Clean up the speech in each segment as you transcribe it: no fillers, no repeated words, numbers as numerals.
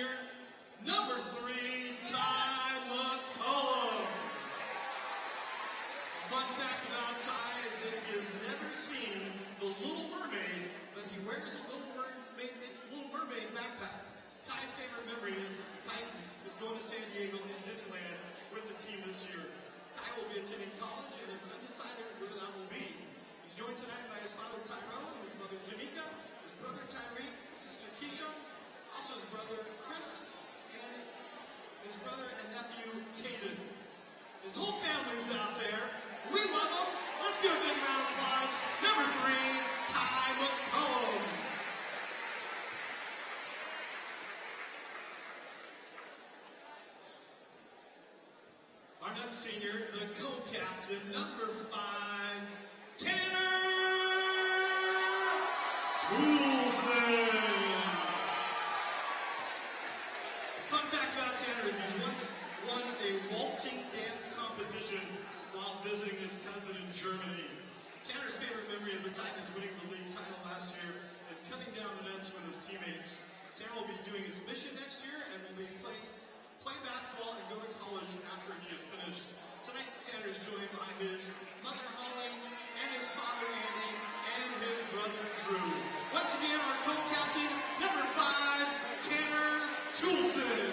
senior, number 3, Ty McCollum. A fun fact about Ty is that he has never seen The Little Mermaid, but he wears a Little Mermaid backpack. Ty's favorite memory is that the Titan is going to San Diego and Disneyland with the team this year. Ty will be attending college and is undecided where that will be. He's joined tonight by his father Tyrone, his mother Tamika, his brother Tyreek, his sister Keisha, also his brother Chris, and his brother and nephew Caden. His whole family's out there. We love them. Let's give a big round of applause. Number 3, Ty McCollum. Our next senior, the co-captain, number 5, Tanner Toulson. Fun fact about Tanner is he once won a waltzing dance competition while visiting his cousin in Germany. Tanner's favorite memory as a Titan is winning the league title last year and coming down the nets with his teammates. Tanner will be doing his mission next year and will be play basketball and go to college after he is finished. Tonight, Tanner is joined by his mother Holly and his father Andy and his brother Drew. Once again, our co-captain, number 5, Tanner Toulson.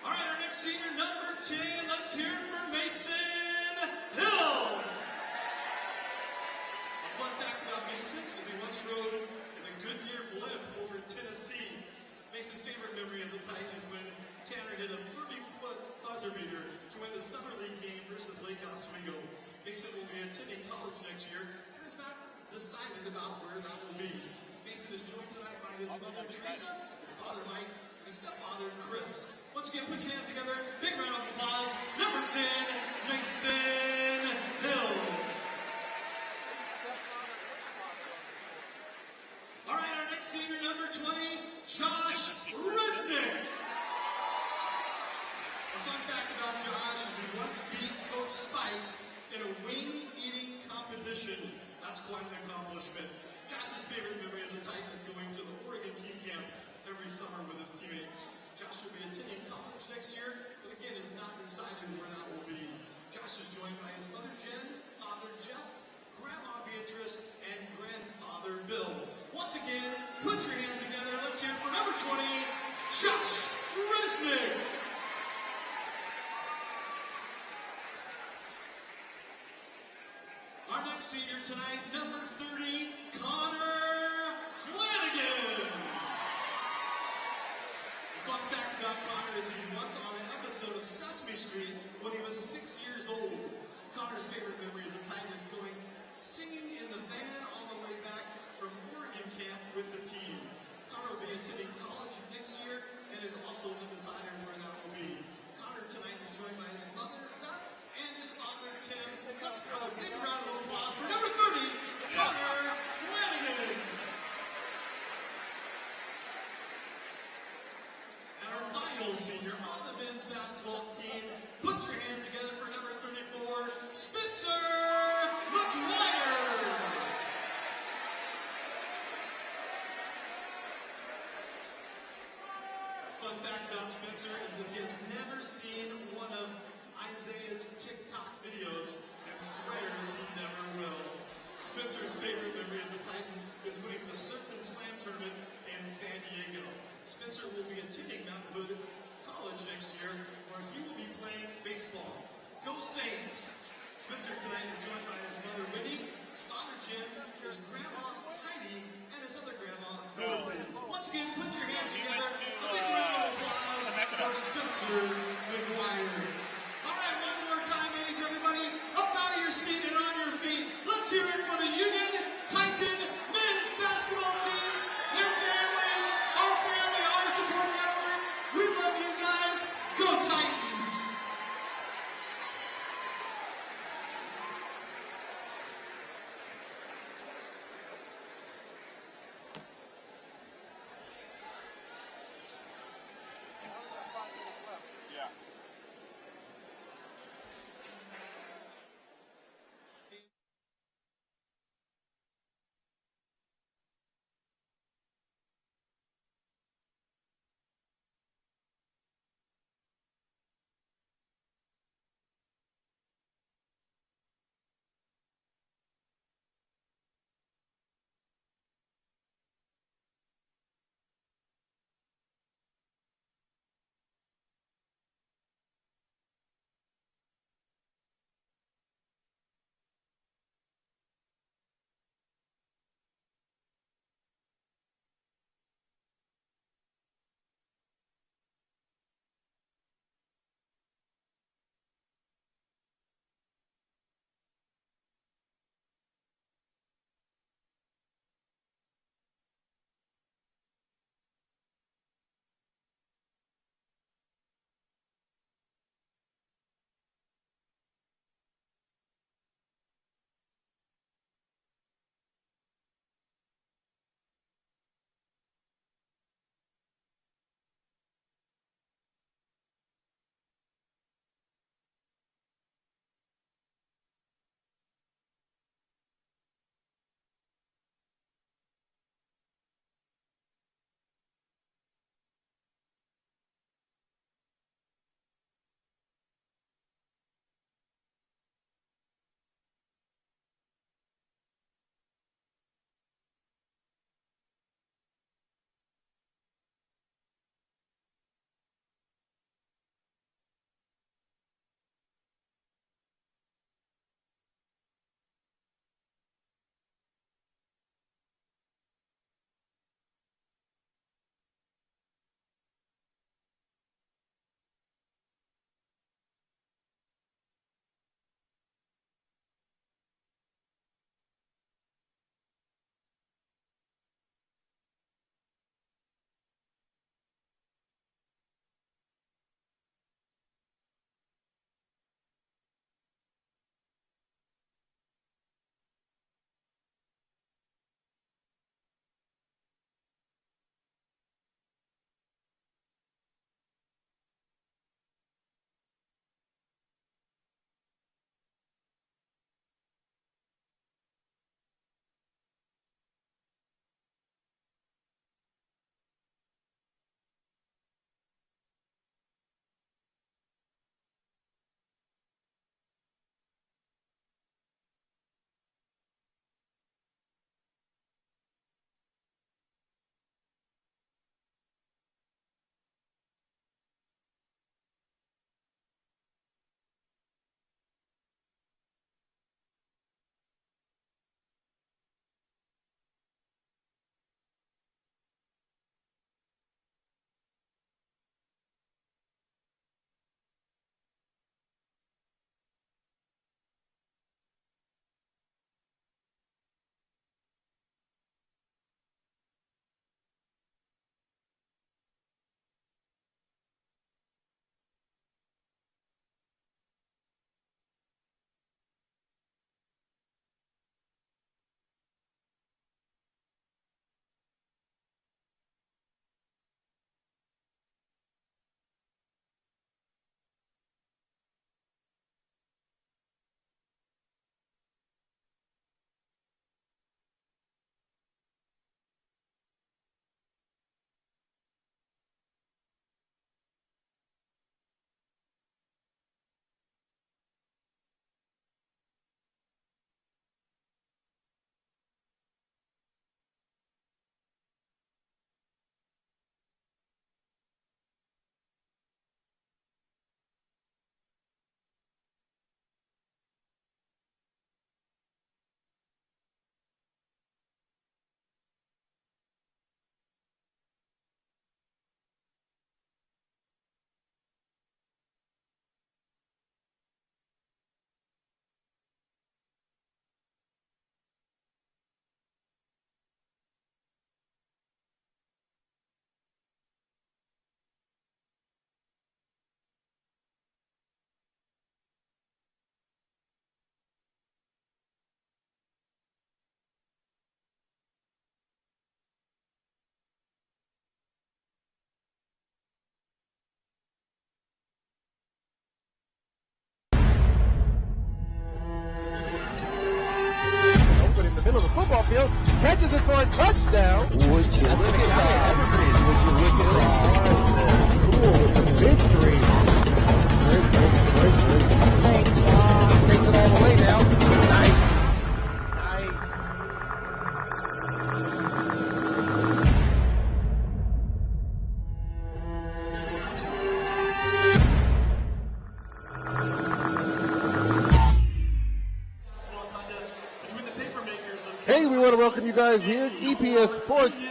All right, our next senior, number 10, let's hear it for Mason Hill. A fun fact about Mason is he once rode in the Goodyear blimp over Tennessee. Mason's favorite memory as a Titan is when Tanner hit a 30-foot buzzer beater to win the Summer League game versus Lake Oswego. Mason will be attending college next year and is not decided about where that will be. Mason is joined tonight by his mother Teresa, his father Mike, and his stepfather Chris. Once again, put your hands together. Big round of applause. Number 10, Mason Hill. All right, our next senior, number 20, Josh Resnick. A fun fact about Josh is he once beat Coach Spike in a wing-eating competition. That's quite an accomplishment. Josh's favorite memory as a Titan is going to the Oregon team camp every summer with his teammates. Josh will be attending college next year, but again is not decided where that will be. Josh is joined by his mother Jen, father Jeff, grandma Beatrice, and grandfather Bill. Once again, put your hands together. Let's hear it for number 20, Josh Resnick. Our next senior tonight, number 30, Connor Flanagan. A fun fact about Connor is he once on an episode of Sesame Street when he was 6 years old. Connor's favorite memory as a Titan is going singing in the van on the way back from Oregon camp with the team. Connor will be attending college next year and is also undecided where that will be. Connor tonight is joined by his mother Beth and his father Tim. Let's throw a big round of applause for number 30, Connor Flanagan. And our final senior on the men's basketball team, put your hands together for number 34, Spencer McGuire. Fun fact about Spencer is that he has never seen one of Isaiah's TikTok videos and swears he never will. Spencer's favorite memory as a Titan is winning the Surf and Slam tournament in San Diego. Spencer will be attending Mount Hood College next year where he will be playing baseball. Go Saints! Spencer tonight is joined by his mother Winnie, his father Jim, his grandma Heidi, and his other grandma Dorothy. Once again, put your hands together. A big round of applause for Spencer McGuire. All right, one more time, ladies, everybody. Up out of your seat and on your middle of the football field, catches it for a touchdown. Would you look at that? Would you look at this? Cool with the big three. Great. Takes it all the way now. Nice. Hey, we want to welcome you guys here at EPS Sports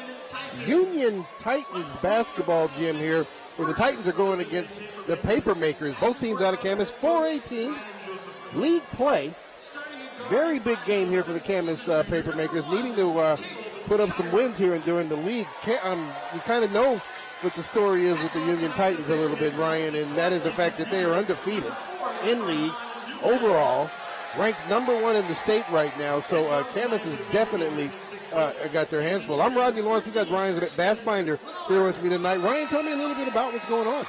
Union Titans basketball gym here, where the Titans are going against the Papermakers. Both teams out of Camas, 4A teams, league play. Very big game here for the Camas Papermakers, needing to put up some wins here and during the league. We kind of know what the story is with the Union Titans a little bit, Ryan, and that is the fact that they are undefeated in league overall. Ranked number 1 in the state right now, so Camas has definitely got their hands full. I'm Rodney Lawrence. We got Ryan Bassbinder here with me tonight. Ryan, tell me a little bit about what's going on.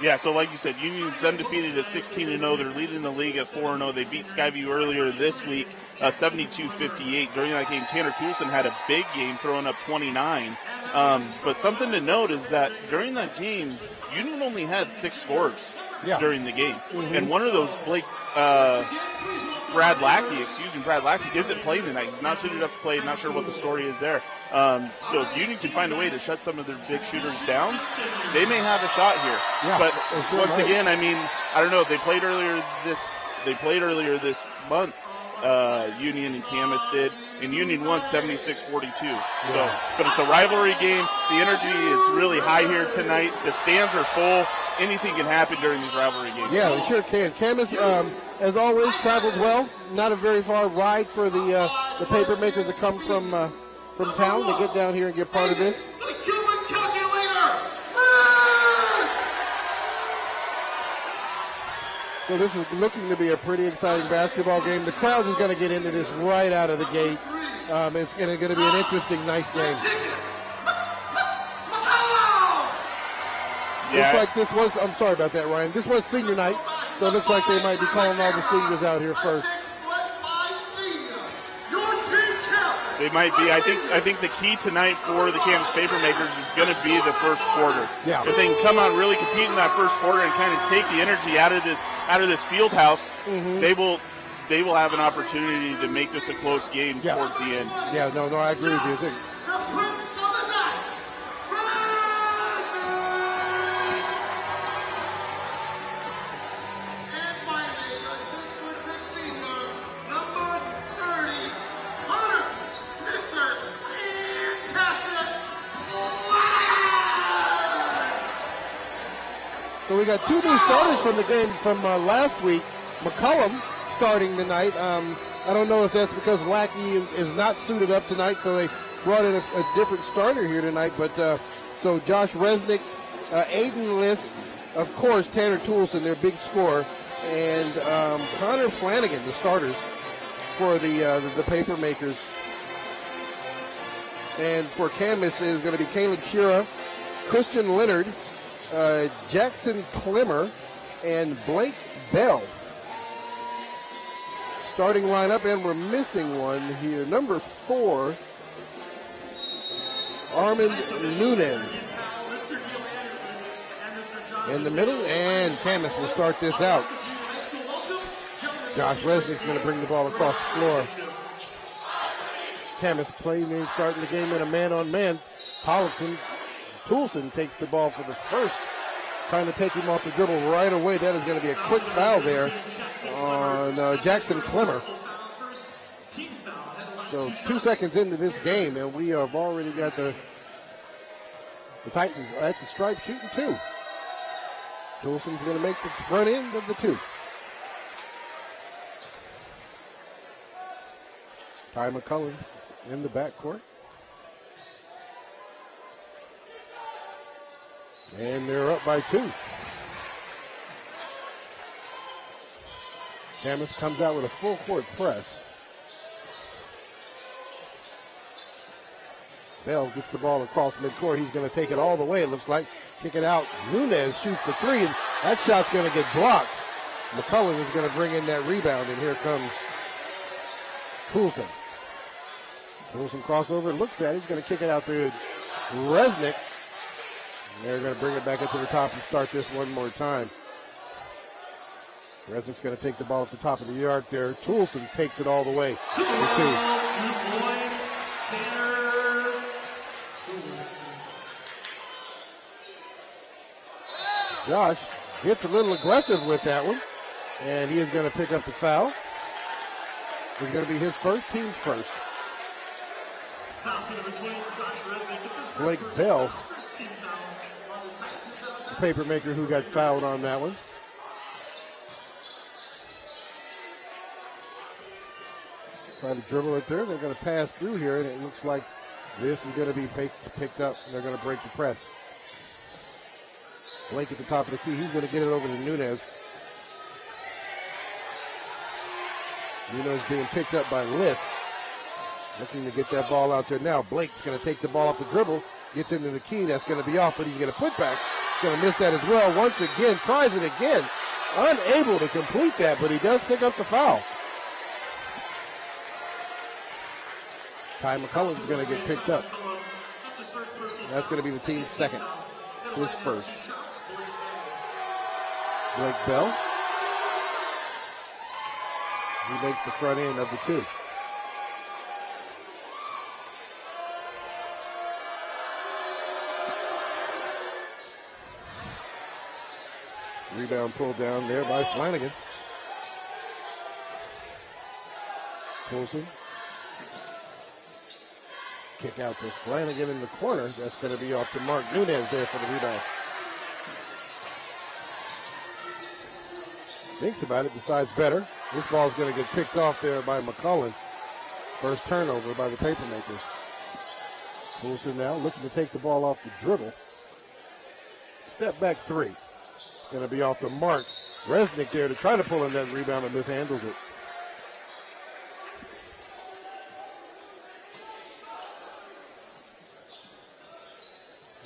Yeah, so like you said, Union's undefeated at 16-0. They're leading the league at 4-0. They beat Skyview earlier this week, 72-58. During that game, Tanner Toulson had a big game, throwing up 29. But something to note is that during that game, Union only had 6 scorers during the game. Mm-hmm. And one of those, Brad Lackey isn't playing tonight. He's not suited up to play. Not sure what the story is there. So if Union can find a way to shut some of their big shooters down, they may have a shot here. Yeah, but once again, I mean, I don't know. They played earlier this month. Union and Camas did, and Union won 76-42. So, but it's a rivalry game. The energy is really high here tonight. The stands are full. Anything can happen during these rivalry games. Yeah, they sure can. Camas, as always, travels well. Not a very far ride for the Papermakers to come from town to get down here and get part of this. The Cuban calculator. So this is looking to be a pretty exciting basketball game. The crowd is going to get into this right out of the gate. It's going to be an interesting, nice game. Yeah. Looks like this was, I'm sorry about that, Ryan. This was senior night, so it looks like they might be calling all the seniors out here first. They might be. I think the key tonight for the Camas Papermakers is going to be the first quarter. Yeah. If they can come out and really compete in that first quarter and kind of take the energy out of this field house, they will have an opportunity to make this a close game towards the end. Yeah, no, I agree with you. So we got 2 new starters from the game from last week. McCullum starting tonight. I don't know if that's because Lackey is not suited up tonight, so they brought in a different starter here tonight. But so Josh Resnick, Aiden Liss, of course, Tanner Toulson, their big scorer, and Connor Flanagan, the starters for the Papermakers. And for Camas is going to be Caleb Shira, Christian Leonard, Jackson Clemmer, and Blake Bell. Starting lineup, and we're missing one here. Number 4, Armand Nunez. In the middle, and Camas will start this out. Josh Resnick's going to bring the ball across the floor. Camas playing starting the game in a man-on-man. Toulson takes the ball for the first, trying to take him off the dribble right away. That is going to be a quick foul there on Jackson Clemmer. So 2 seconds into this game, and we have already got the Titans at the stripe shooting 2. Toulson's going to make the front end of the 2. Ty McCullum in the backcourt. And they're up by 2. Camas comes out with a full court press. Bell gets the ball across midcourt. He's going to take it all the way, it looks like. Kick it out. Nunez shoots the 3, and that shot's going to get blocked. McCullum is going to bring in that rebound, and here comes Toulson. Wilson crossover, looks at it. He's going to kick it out to Resnick. And they're going to bring it back up to the top and start this one more time. Resnick's going to take the ball at the top of the yard there. Toulson takes it all the way for 2. 2 points, Tanner Toulson. Josh gets a little aggressive with that one, and he is going to pick up the foul. It's going to be his first, team's first. Blake Bell, the paper maker who got fouled on that one. Trying to dribble it there. They're going to pass through here, and it looks like this is going to be picked up, and they're going to break the press. Blake at the top of the key. He's going to get it over to Nunez. Nunez being picked up by Liss. Looking to get that ball out there now. Blake's going to take the ball off the dribble. Gets into the key. That's going to be off, but he's going to put back. He's going to miss that as well. Once again, tries it again. Unable to complete that, but he does pick up the foul. Ty McCullough's going to get picked up. That's going to be the team's second. His first. Blake Bell. He makes the front end of the 2. Rebound pulled down there by Flanagan. Coulson. Kick out to Flanagan in the corner. That's going to be off to Mark Nunez there for the rebound. Thinks about it, decides better. This ball's going to get picked off there by McCullough. First turnover by the Papermakers. Coulson now looking to take the ball off the dribble. Step back 3. It's going to be off the mark. Resnick there to try to pull in that rebound and mishandles it.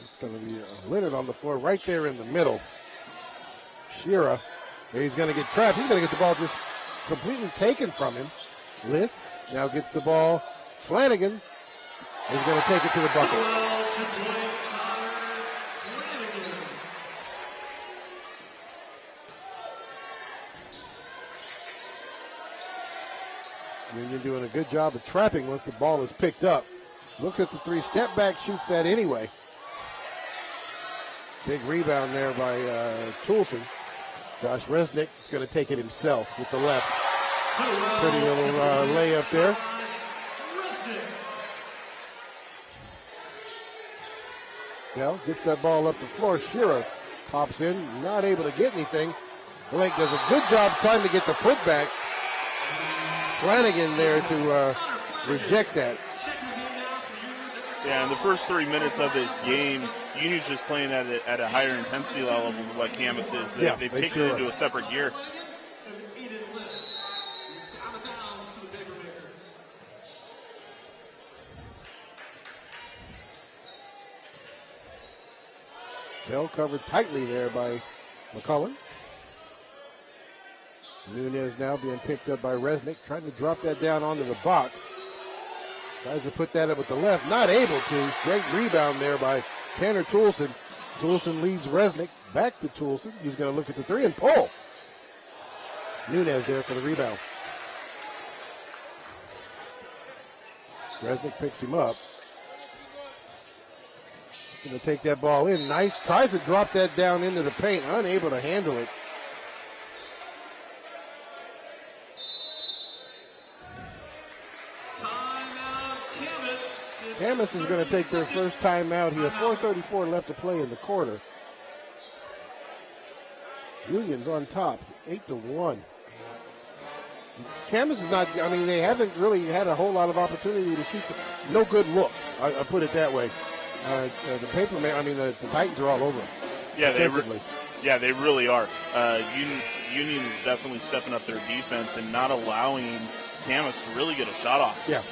It's going to be Leonard on the floor right there in the middle. Shira. He's going to get trapped. He's going to get the ball just completely taken from him. Liss now gets the ball. Flanagan is going to take it to the bucket. Union doing a good job of trapping once the ball is picked up. Looks at the 3, step back, shoots that anyway. Big rebound there by Toulson. Josh Resnick is going to take it himself with the left. Pretty little layup there. Bell gets that ball up the floor. Shira pops in, not able to get anything. Blake does a good job trying to get the putback. Flanagan there to reject that. Yeah, in the first 3 minutes of this game, Union's just playing at a higher intensity level than what Camas is. They've taken it into a separate gear. Bell covered tightly there by McCullough. Nunez now being picked up by Resnick, trying to drop that down onto the box. Tries to put that up with the left, not able to. Great rebound there by Tanner Toulson. Toulson leads Resnick back to Toulson. He's going to look at the 3 and pull. Nunez there for the rebound. Resnick picks him up. Going to take that ball in. Nice. Tries to drop that down into the paint. Unable to handle it. Camas is going to take their first timeout here. 4:34 left to play in the quarter. Union's on top, 8-1. Camas is not, they haven't really had a whole lot of opportunity to shoot. No good looks, I put it that way. The Titans are all over them. Yeah, they really are. Union is definitely stepping up their defense and not allowing Camas to really get a shot off. Yeah.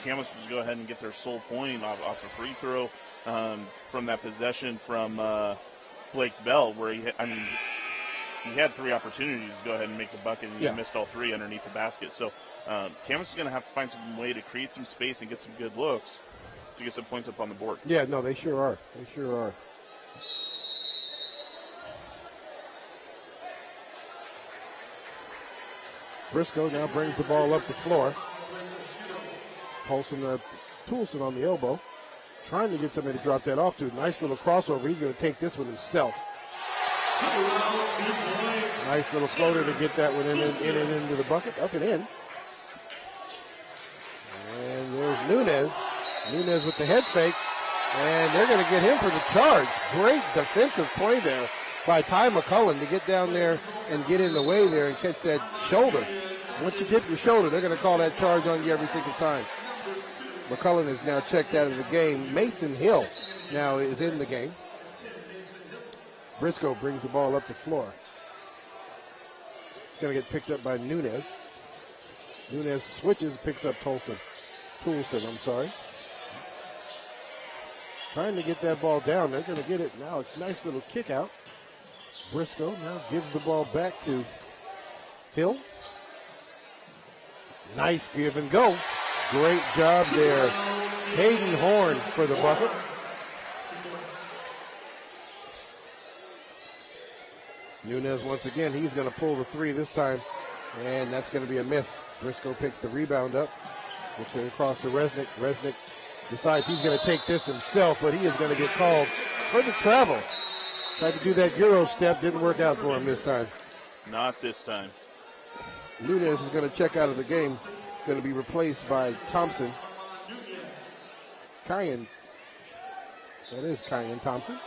Camas was go ahead and get their sole point off a free throw from that possession from Blake Bell, where he had 3 opportunities to go ahead and make the bucket, and he missed all 3 underneath the basket. So Camas is going to have to find some way to create some space and get some good looks to get some points up on the board. Yeah, no, they sure are. They sure are. Briscoe now brings the ball up the floor. Toulson on the elbow. Trying to get somebody to drop that off to. Nice little crossover. He's going to take this one himself. Nice little floater to get that one in and into the bucket. Up and in. And there's Nunez. Nunez with the head fake. And they're going to get him for the charge. Great defensive play there by Ty McCullen to get down there and get in the way there and catch that shoulder. Once you dip your shoulder, they're going to call that charge on you every single time. McCullen is now checked out of the game. Mason Hill now is in the game. Briscoe brings the ball up the floor. It's going to get picked up by Nunez. Nunez switches, picks up Toulson. Trying to get that ball down. They're going to get it now. It's a nice little kick out. Briscoe now gives the ball back to Hill. Nice give and go. Great job there. Hayden Horn for the bucket. Nunez once again, he's going to pull the 3 this time, and that's going to be a miss. Briscoe picks the rebound up. Gets it across to Resnick. Resnick decides he's going to take this himself, but he is going to get called for the travel. Tried to do that Euro step, didn't work out for him this time. Not this time. Nunez is going to check out of the game. Going to be replaced by Thompson. Kyan. That is Kyan Thompson.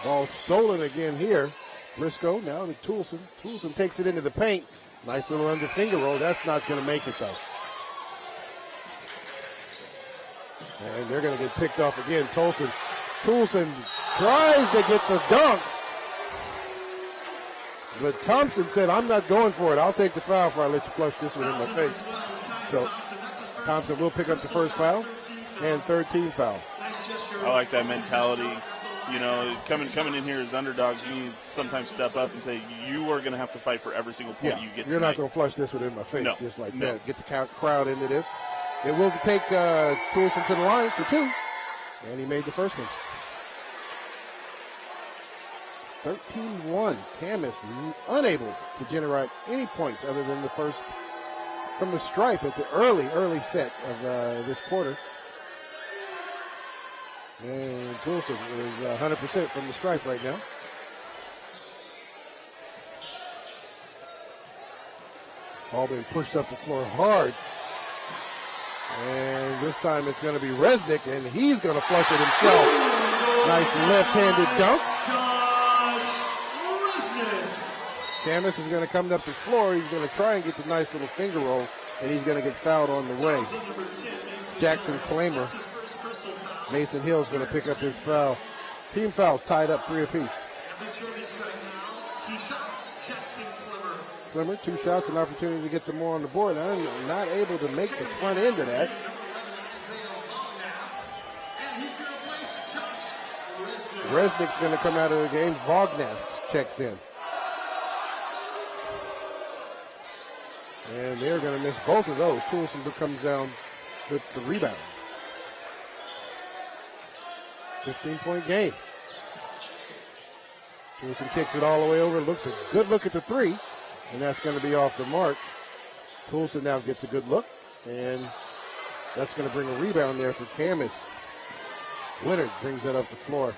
Ball stolen again here. Briscoe now to Toulson. Toulson takes it into the paint. Nice little under finger roll. That's not going to make it though. And they're going to get picked off again. Toulson tries to get the dunk. But Thompson said, I'm not going for it. I'll take the foul before I let you flush this one in my face. So Thompson will pick up the first foul and third team foul. I like that mentality. You know, coming in here as underdogs, you need to sometimes step up and say, you are going to have to fight for every single point you get You're tonight. not going to flush this one in my face just like that. Get the crowd into this. It will take Toulson to the line for 2. And he made the first one. 13-1. Camas unable to generate any points other than the first from the stripe at the early set of this quarter. And Toulson is 100% from the stripe right now. Ball being pushed up the floor hard. And this time it's going to be Resnick, and he's going to flush it himself. Nice left-handed dunk. Camas is going to come up the floor. He's going to try and get the nice little finger roll, and he's going to get fouled on the way. Jackson Clamer. Mason Hill is going to pick up his foul. Team fouls tied up 3 apiece. Clemmer, 2 shots, an opportunity to get some more on the board. I'm not able to make the front end of that. Resnick's going to come out of the game. Vognats checks in. And they're going to miss both of those. Toulson comes down with the rebound. 15-point game. Toulson kicks it all the way over. Looks a good look at the 3. And that's going to be off the mark. Toulson now gets a good look. And that's going to bring a rebound there for Camas. Leonard brings that up the floor.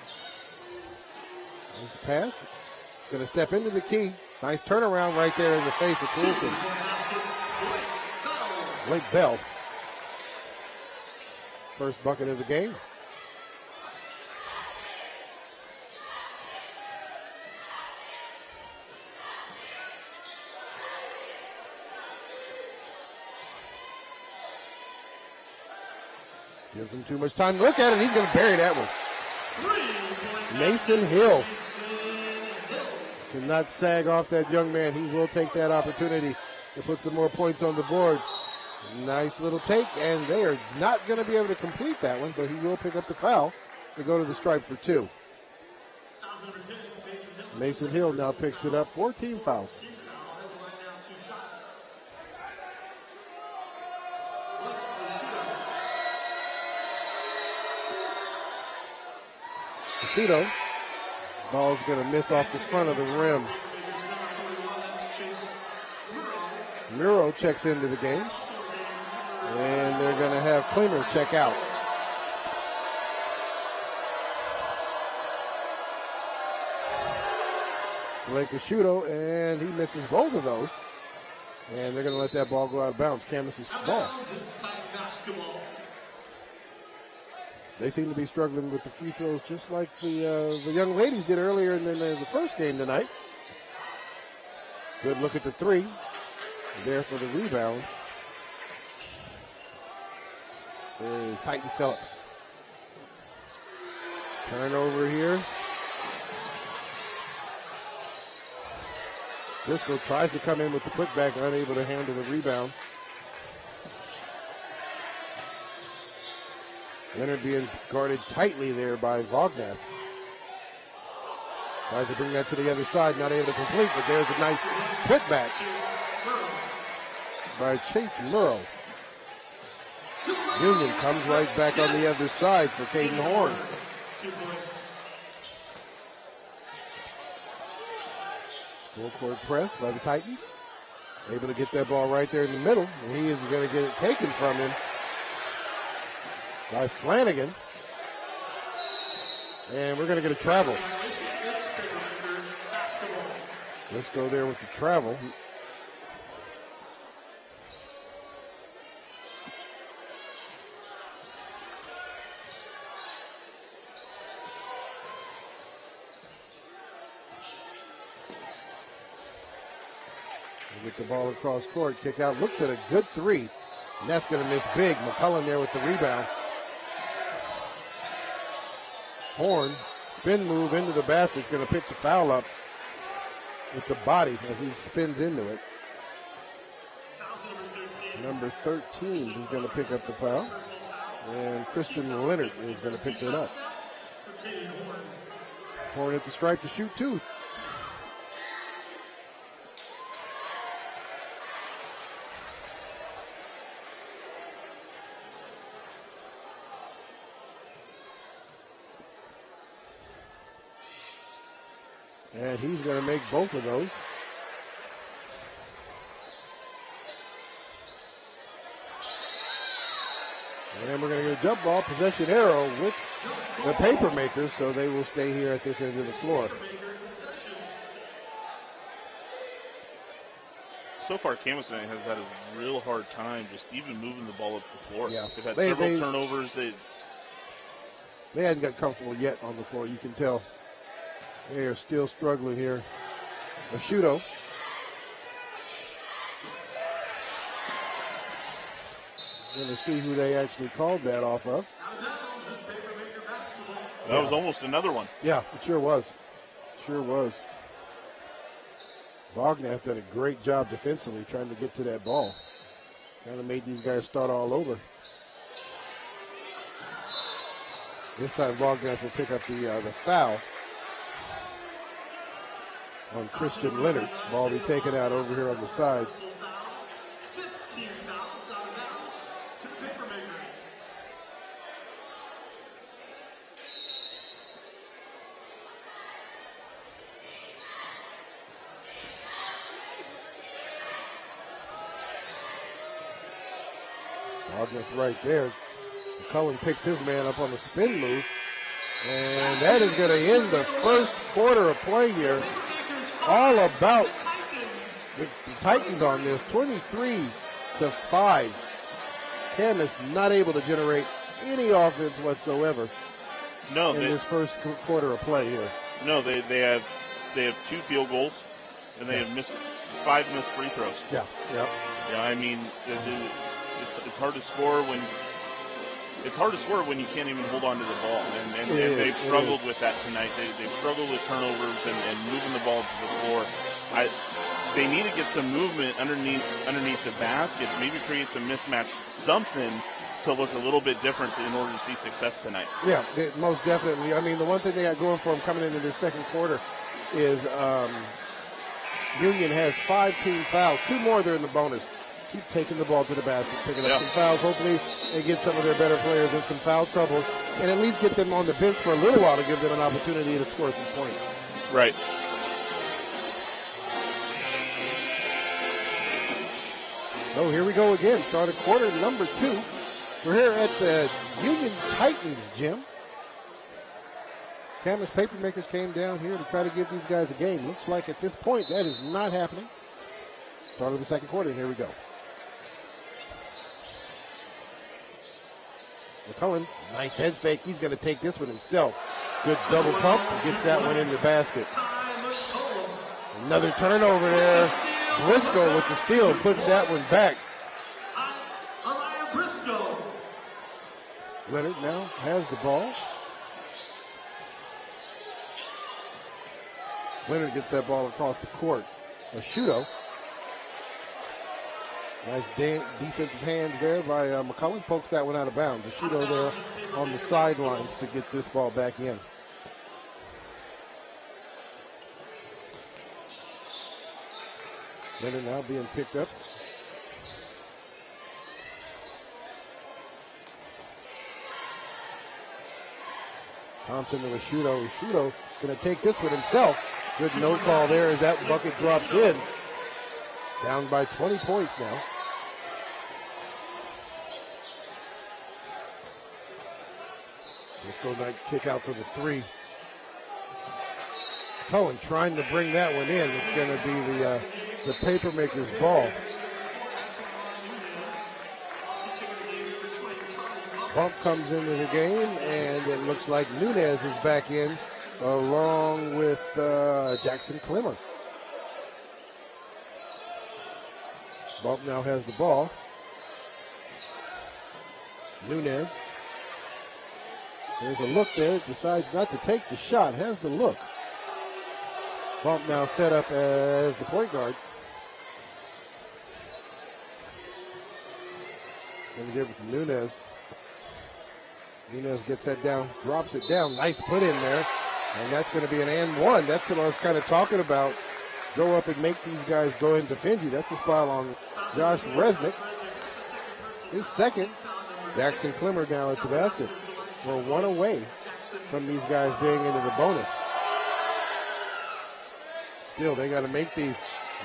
Nice pass. He's going to step into the key. Nice turnaround right there in the face of Toulson. Blake Bell. First bucket of the game. Gives him too much time to look at it. He's going to bury that one. Mason Hill cannot sag off that young man. He will take that opportunity to put some more points on the board. Nice little take, and they are not going to be able to complete that one, but he will pick up the foul to go to the stripe for 2. Mason Hill now picks it up. 14 fouls. Casito. Ball's going to miss off the front of the rim. Muro checks into the game. And they're going to have Klinger check out. Blake Asciuto, and he misses both of those. And they're going to let that ball go out of bounds. Camas' ball. They seem to be struggling with the free throws just like the young ladies did earlier in the first game tonight. Good look at the three. There for the rebound. There is Titan Phillips. Turnover here. Briscoe tries to come in with the putback, unable to handle the rebound. Leonard being guarded tightly there by Wagner. Tries to bring that to the other side, not able to complete, but there's a nice putback by Chase Murrow. Union comes right back on the other side for Caden Horn. Full court press by the Titans. Able to get that ball right there in the middle, and he is going to get it taken from him by Flanagan. And we're going to get a travel. Let's go there with the travel. Get the ball across court, kick out, looks at a good three, and that's going to miss big. McCullen there with the rebound. Horn, spin move into the basket, is going to pick the foul up with the body as he spins into it. Number 13 is going to pick up the foul, and Christian Leonard is going to pick it up. Horn at the stripe to shoot two. And he's going to make both of those. And we're going to get a jump ball possession arrow with the Papermakers, so they will stay here at this end of the floor. So far, Camas tonight has had a real hard time just even moving the ball up the floor. Yeah. They've had several turnovers. They hadn't got comfortable yet on the floor, you can tell. They are still struggling here. Asciuto. Going to see who they actually called that off of. That was almost another one. Yeah, it sure was. Sure was. Wagner done a great job defensively trying to get to that ball. Kind of made these guys start all over. This time Wagner will pick up the foul on Christian Leonard. Ball be taken out over here on the side. 15 fouls out of bounds to the Papermakers. Wagner's right there. McCullen picks his man up on the spin move. And that is going to end the first quarter of play here. All about the Titans on this, 23-5. Camas not able to generate any offense whatsoever. No, in this first quarter of play here. No, they have 2 field goals, and they have 5 missed free throws. Yeah. I mean, it's hard to score when. It's hard to score when you can't even hold on to the ball, and they've struggled with that tonight. They've struggled with turnovers and moving the ball to the floor. They need to get some movement underneath the basket, maybe create some mismatch, something to look a little bit different in order to see success tonight. Yeah, most definitely. I mean, the one thing they got going for them coming into this second quarter is Union has 5 team fouls. 2 more, they're in the bonus. Keep taking the ball to the basket, picking up some fouls. Hopefully they get some of their better players in some foul trouble and at least get them on the bench for a little while to give them an opportunity to score some points. Right. So here we go again. Started quarter number 2. We're here at the Union Titans gym. Camas Papermakers came down here to try to give these guys a game. Looks like at this point that is not happening. Start of the second quarter, and here we go. McCullen, nice head fake. He's going to take this one himself. Good double pump. Gets that one in the basket. Another turnover there. Briscoe with the steal puts that one back. Leonard now has the ball. Leonard gets that ball across the court. Ashudo. Nice defensive hands there by McCullen. Pokes that one out of bounds. Ashudo there on the sidelines to get this ball back in. Leonard now being picked up. Thompson to Ashudo. Ashudo going to take this one himself. Good no call there as that bucket drops in. Down by 20 points now. Let's go back, kick out for the 3. Cohen trying to bring that one in. It's going to be the Papermakers ball. Bump comes into the game, and it looks like Nunez is back in along with Jackson Clemmer. Bump now has the ball. Nunez. There's a look there. Decides not to take the shot. Has the look. Bump now set up as the point guard. Going to give it to Nunez. Nunez gets that down, drops it down. Nice put in there. And that's going to be an and one. That's what I was kind of talking about. Go up and make these guys go and defend you. That's a foul on Josh Resnick. His second. Jackson Clemmer now at the basket. We're 1 away from these guys being into the bonus. Still, they got to make these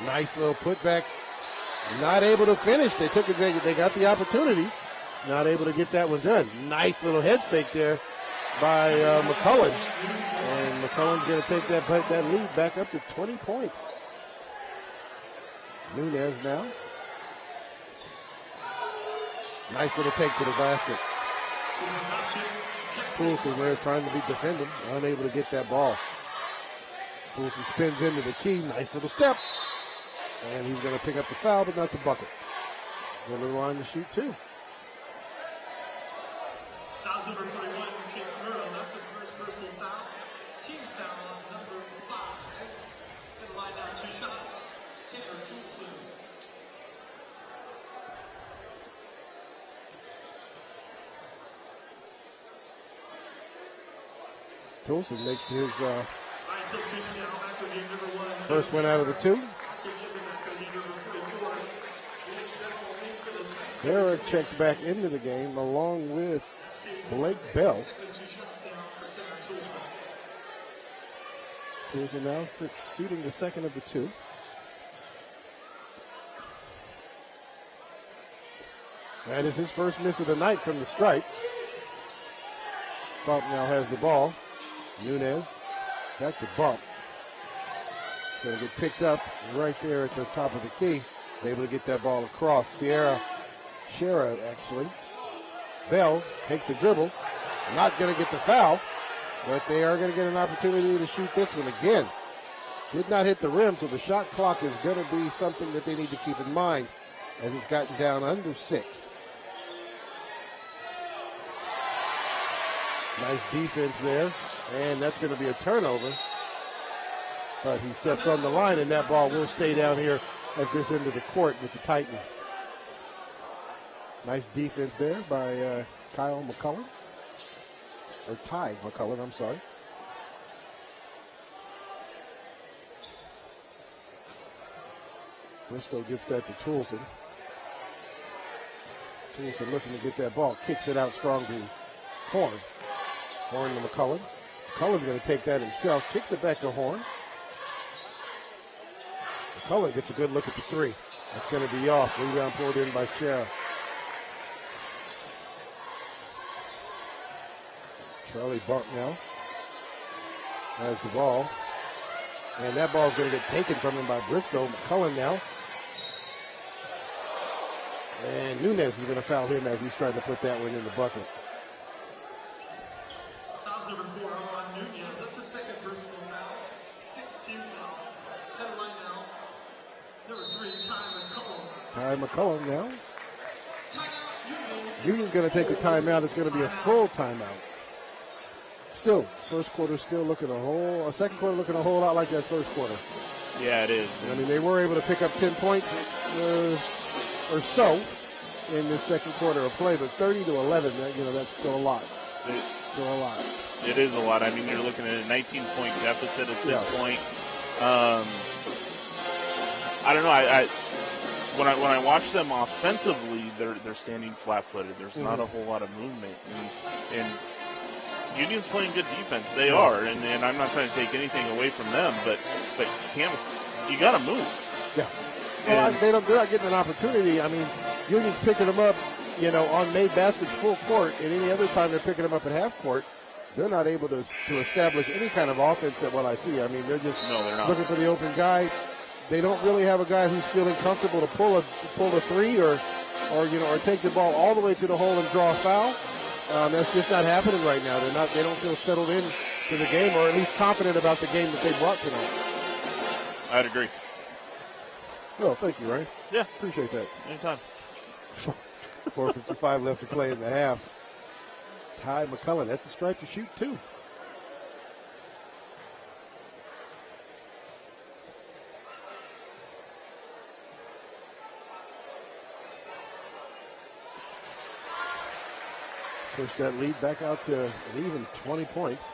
nice little putbacks. Not able to finish. They took advantage. They got the opportunities. Not able to get that one done. Nice little head fake there by McCullen. And McCullen's going to take that lead back up to 20 points. Nunez now. Nice little take to the basket. Poulsen there trying to be defending. Unable to get that ball. Poulsen spins into the key. Nice little step. And he's going to pick up the foul, but not the bucket. Going to the line to shoot 2. Foul number 31, Chase Murrow. That's his first personal foul. Team foul number 5. Going to line down 2 shots. Tanner Toulson. Toulson makes his first win out of the 2. Sarah checks back into the game along with Blake Bell. Toulson now shooting the second of the 2. That is his first miss of the night from the stripe. Bump now has the ball. Nunez back to Bump. Going to get picked up right there at the top of the key. Is able to get that ball across. Shera actually. Bell takes a dribble. Not going to get the foul, but they are going to get an opportunity to shoot this one again. Did not hit the rim, so the shot clock is going to be something that they need to keep in mind as it's gotten down under 6. Nice defense there, and that's going to be a turnover. But he steps on the line, and that ball will stay down here at this end of the court with the Titans. Nice defense there by Kyle McCullen. Or Ty McCullen, I'm sorry. Briscoe gets that to Toulson. Toulson looking to get that ball. Kicks it out strong to Horn. Horn to McCullough. McCullough's going to take that himself. Kicks it back to Horn. McCullough gets a good look at the three. That's going to be off. Rebound pulled in by Shara. Charlie Bump now has the ball. And that ball is going to get taken from him by Briscoe. McCullough now. And Nunez is going to foul him as he's trying to put that one in the bucket. Foul's number 4 on Nunez. That's his second personal foul. 6-2 foul. Head line now. Number 3, Ty McCullough. Ty McCullough now. Timeout, Union. Union's going to take the timeout. It's going to be a full timeout. Still, first quarter still looking second quarter looking a whole lot like that first quarter. Yeah, it is. I mean, they were able to pick up 10 points or so in this second quarter of play, but 30-11, that's still a lot. Still a lot. It is a lot. I mean, you're looking at a 19-point deficit at this point. I don't know. When I watch them offensively, they're standing flat-footed. There's not a whole lot of movement, and Union's playing good defense. They are, and I'm not trying to take anything away from them, but Camas, you got to move. Yeah. Well, they're not getting an opportunity. I mean, Union's picking them up, on made baskets full court, and any other time they're picking them up at half court, they're not able to establish any kind of offense that what I see. I mean, they're just looking for the open guy. They don't really have a guy who's feeling comfortable to pull a three or take the ball all the way to the hole and draw a foul. That's just not happening right now. They don't feel settled in to the game, or at least confident about the game that they brought tonight. I'd agree. Well, thank you, Ryan. Yeah. Appreciate that. Anytime. 4:55 left to play in the half. Ty McCullough at the stripe to shoot two. Push that lead back out to an even 20 points.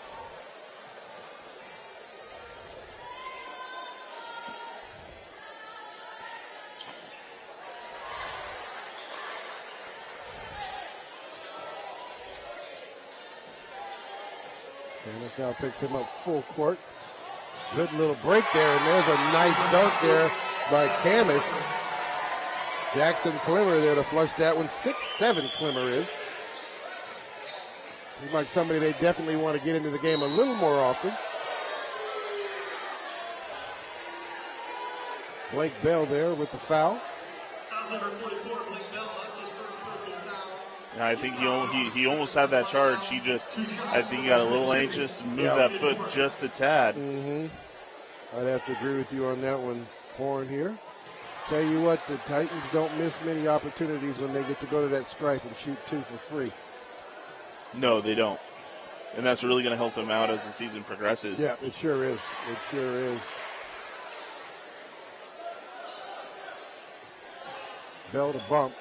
Camas now picks him up full court. Good little break there, and there's a nice dunk there by Camas. Jackson Clemmer there to flush that one. 6'7" Clemmer is. He's like somebody they definitely want to get into the game a little more often. Blake Bell there with the foul. Foul's number 44, Blake Bell. That's his first personal foul. Yeah, I think he almost had that charge. I think he got a little anxious and moved that foot just a tad. I'd have to agree with you on that one, Horn here. Tell you what, the Titans don't miss many opportunities when they get to go to that stripe and shoot two for free. No, they don't. And that's really going to help them out as the season progresses. Yeah, it sure is. It sure is. Bell to Bump.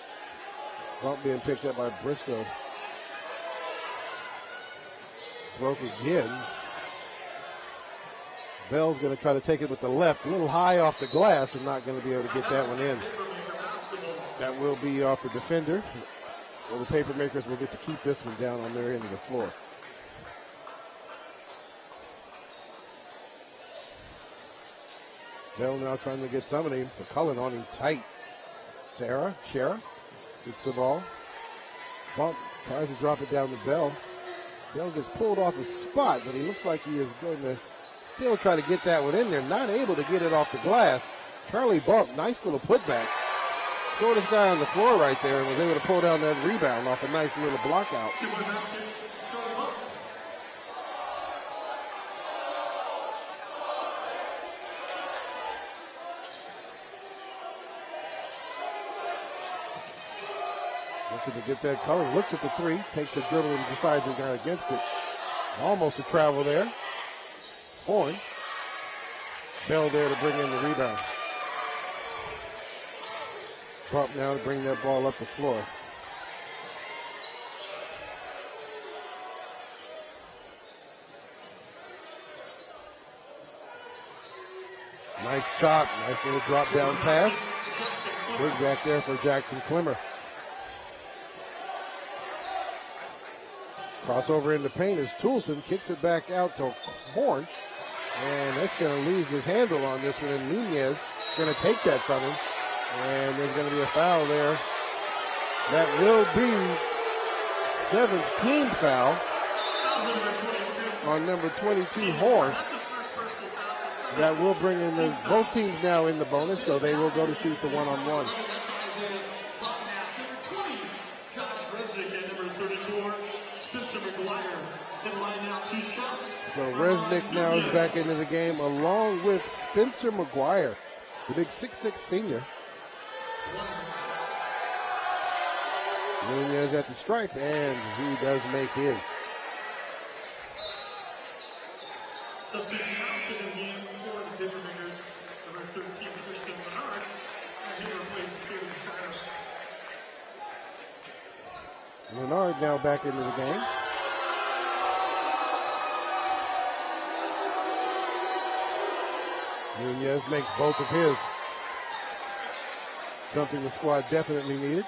Bump being picked up by Briscoe. Broke again. Bell's going to try to take it with the left. A little high off the glass and not going to be able to get that one in. That will be off the defender. So the Papermakers will get to keep this one down on their end of the floor. Bell now trying to get somebody. McCullough on him tight. Shara gets the ball. Bump tries to drop it down to Bell. Bell gets pulled off his spot, but he looks like he is going to still try to get that one in there. Not able to get it off the glass. Charlie Bump, nice little putback. Shortest guy on the floor right there, and was able to pull down that rebound off a nice little block out. Looking to get that color. Looks at the three, takes a dribble and decides he's not against it. Almost a travel there. Horn. Bell there to bring in the rebound. Bump now to bring that ball up the floor. Nice chop, nice little drop down pass. Big back there for Jackson Clemmer. Crossover in the paint as Toulson kicks it back out to Horn. And that's going to lose his handle on this one. And Nunez is going to take that from him. And there's going to be a foul there. That will be 7th team foul on number 22, Horn. That will bring in both teams now in the bonus, so they will go to shoot the one-on-one. So Resnick now is back into the game along with Spencer McGuire, the big 6'6" senior. Nunez at the stripe, and he does make his. Substitution option in game for the Denver Raiders, number 13, Christian Bernard. And he replaced Caleb Shire. Bernard now back into the game. Nunez makes both of his. Something the squad definitely needed.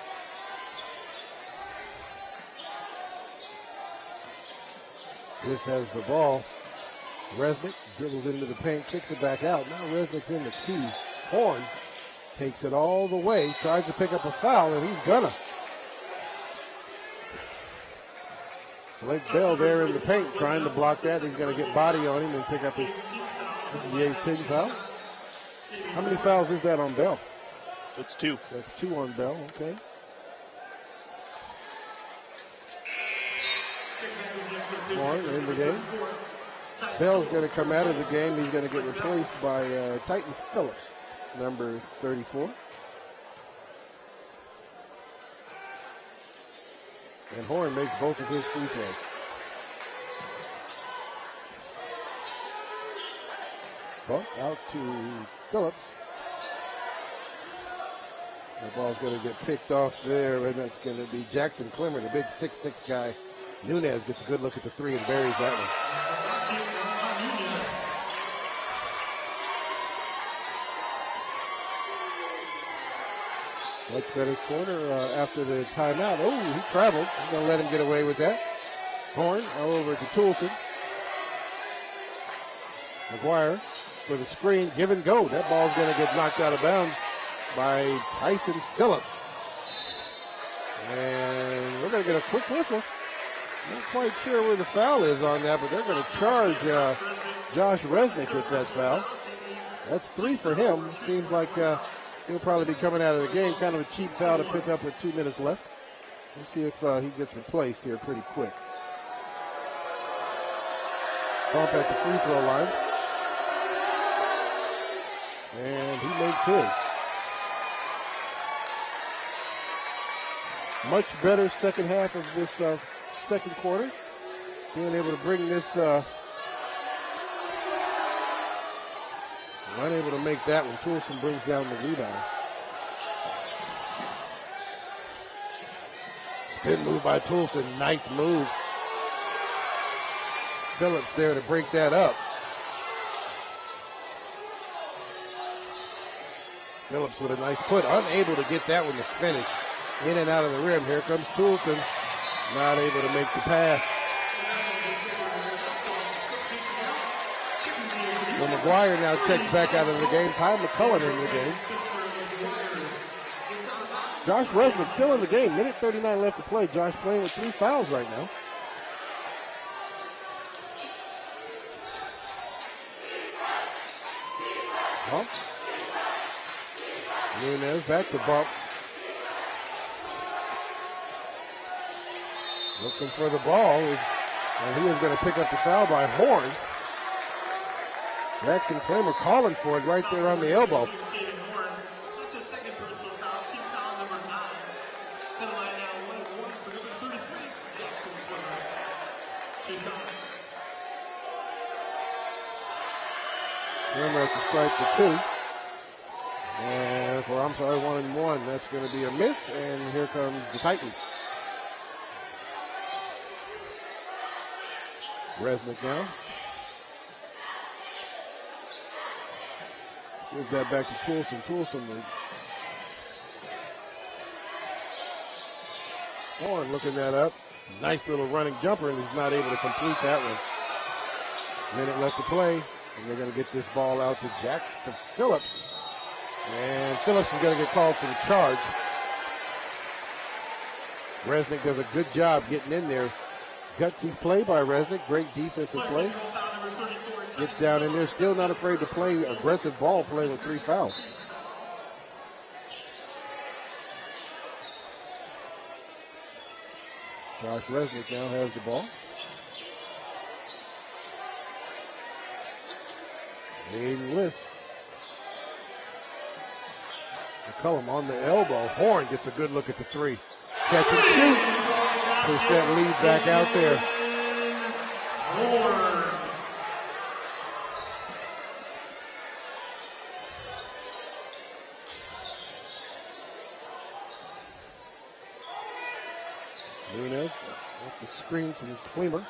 This has the ball. Resnick dribbles into the paint, kicks it back out. Now Resnick's in the key. Horn takes it all the way, tries to pick up a foul, and he's gonna. Blake Bell there in the paint trying to block that. He's going to get body on him and pick up his, this is the 8th team foul. How many fouls is that on Bell? That's 2. That's 2 on Bell, okay. Horn in the game. Bell's going to come out of the game. He's going to get replaced by Titan Phillips, number 34. And Horn makes both of his free throws. Ball out to Phillips. The ball's going to get picked off there, and that's going to be Jackson Clemmer, the big 6'6" guy. Nunez gets a good look at the three and buries that one. Much better corner after the timeout. Oh, he traveled. I'm going to let him get away with that. Horn over to Toulson. McGuire for the screen. Give and go. That ball's going to get knocked out of bounds by Tyson Phillips. And we're going to get a quick whistle. Not quite sure where the foul is on that, but they're going to charge Josh Resnick with that foul. That's 3 for him. Seems like he'll probably be coming out of the game. Kind of a cheap foul to pick up with 2 minutes left. We'll see if he gets replaced here pretty quick. Bump at the free throw line. And he makes his. Much better second half of this second quarter. Being able to bring this, unable to make that one. Toulson brings down the rebound. Spin move by Toulson, nice move. Phillips there to break that up. Phillips with a nice put, unable to get that one to finish. In and out of the rim. Here comes Toulson. Not able to make the pass. Well, McGuire now checks back out of the game. Ty McCullough in the game. Josh Resnick still in the game. Minute 39 left to play. Josh playing with 3 fouls right now. Bump. Nunez back to bump. Looking for the ball, and he is going to pick up the foul by Horn. Jackson Clemmer calling for it right there on the elbow. That's his second personal foul, team foul number 9. Penalty line now 1-1 for number 33, Jackson Clemmer. 2 shots. Clemmer at the stripe for 2. And for, 1-1. That's going to be a miss, and here comes the Titans. Resnick now. Gives that back to Toulson. Toulson Horn looking that up. Nice little running jumper, and he's not able to complete that one. Minute left to play, and they're going to get this ball out to Phillips. And Phillips is going to get called for the charge. Resnick does a good job getting in there. Gutsy play by Resnick. Great defensive play. Gets down in there. Still not afraid to play aggressive ball, playing with 3 fouls. Josh Resnick now has the ball. Aiden Liss. McCullum on the elbow. Horn gets a good look at the 3. Catch and shoot. Push that lead back out there. Nunez off the screen from Kleemer.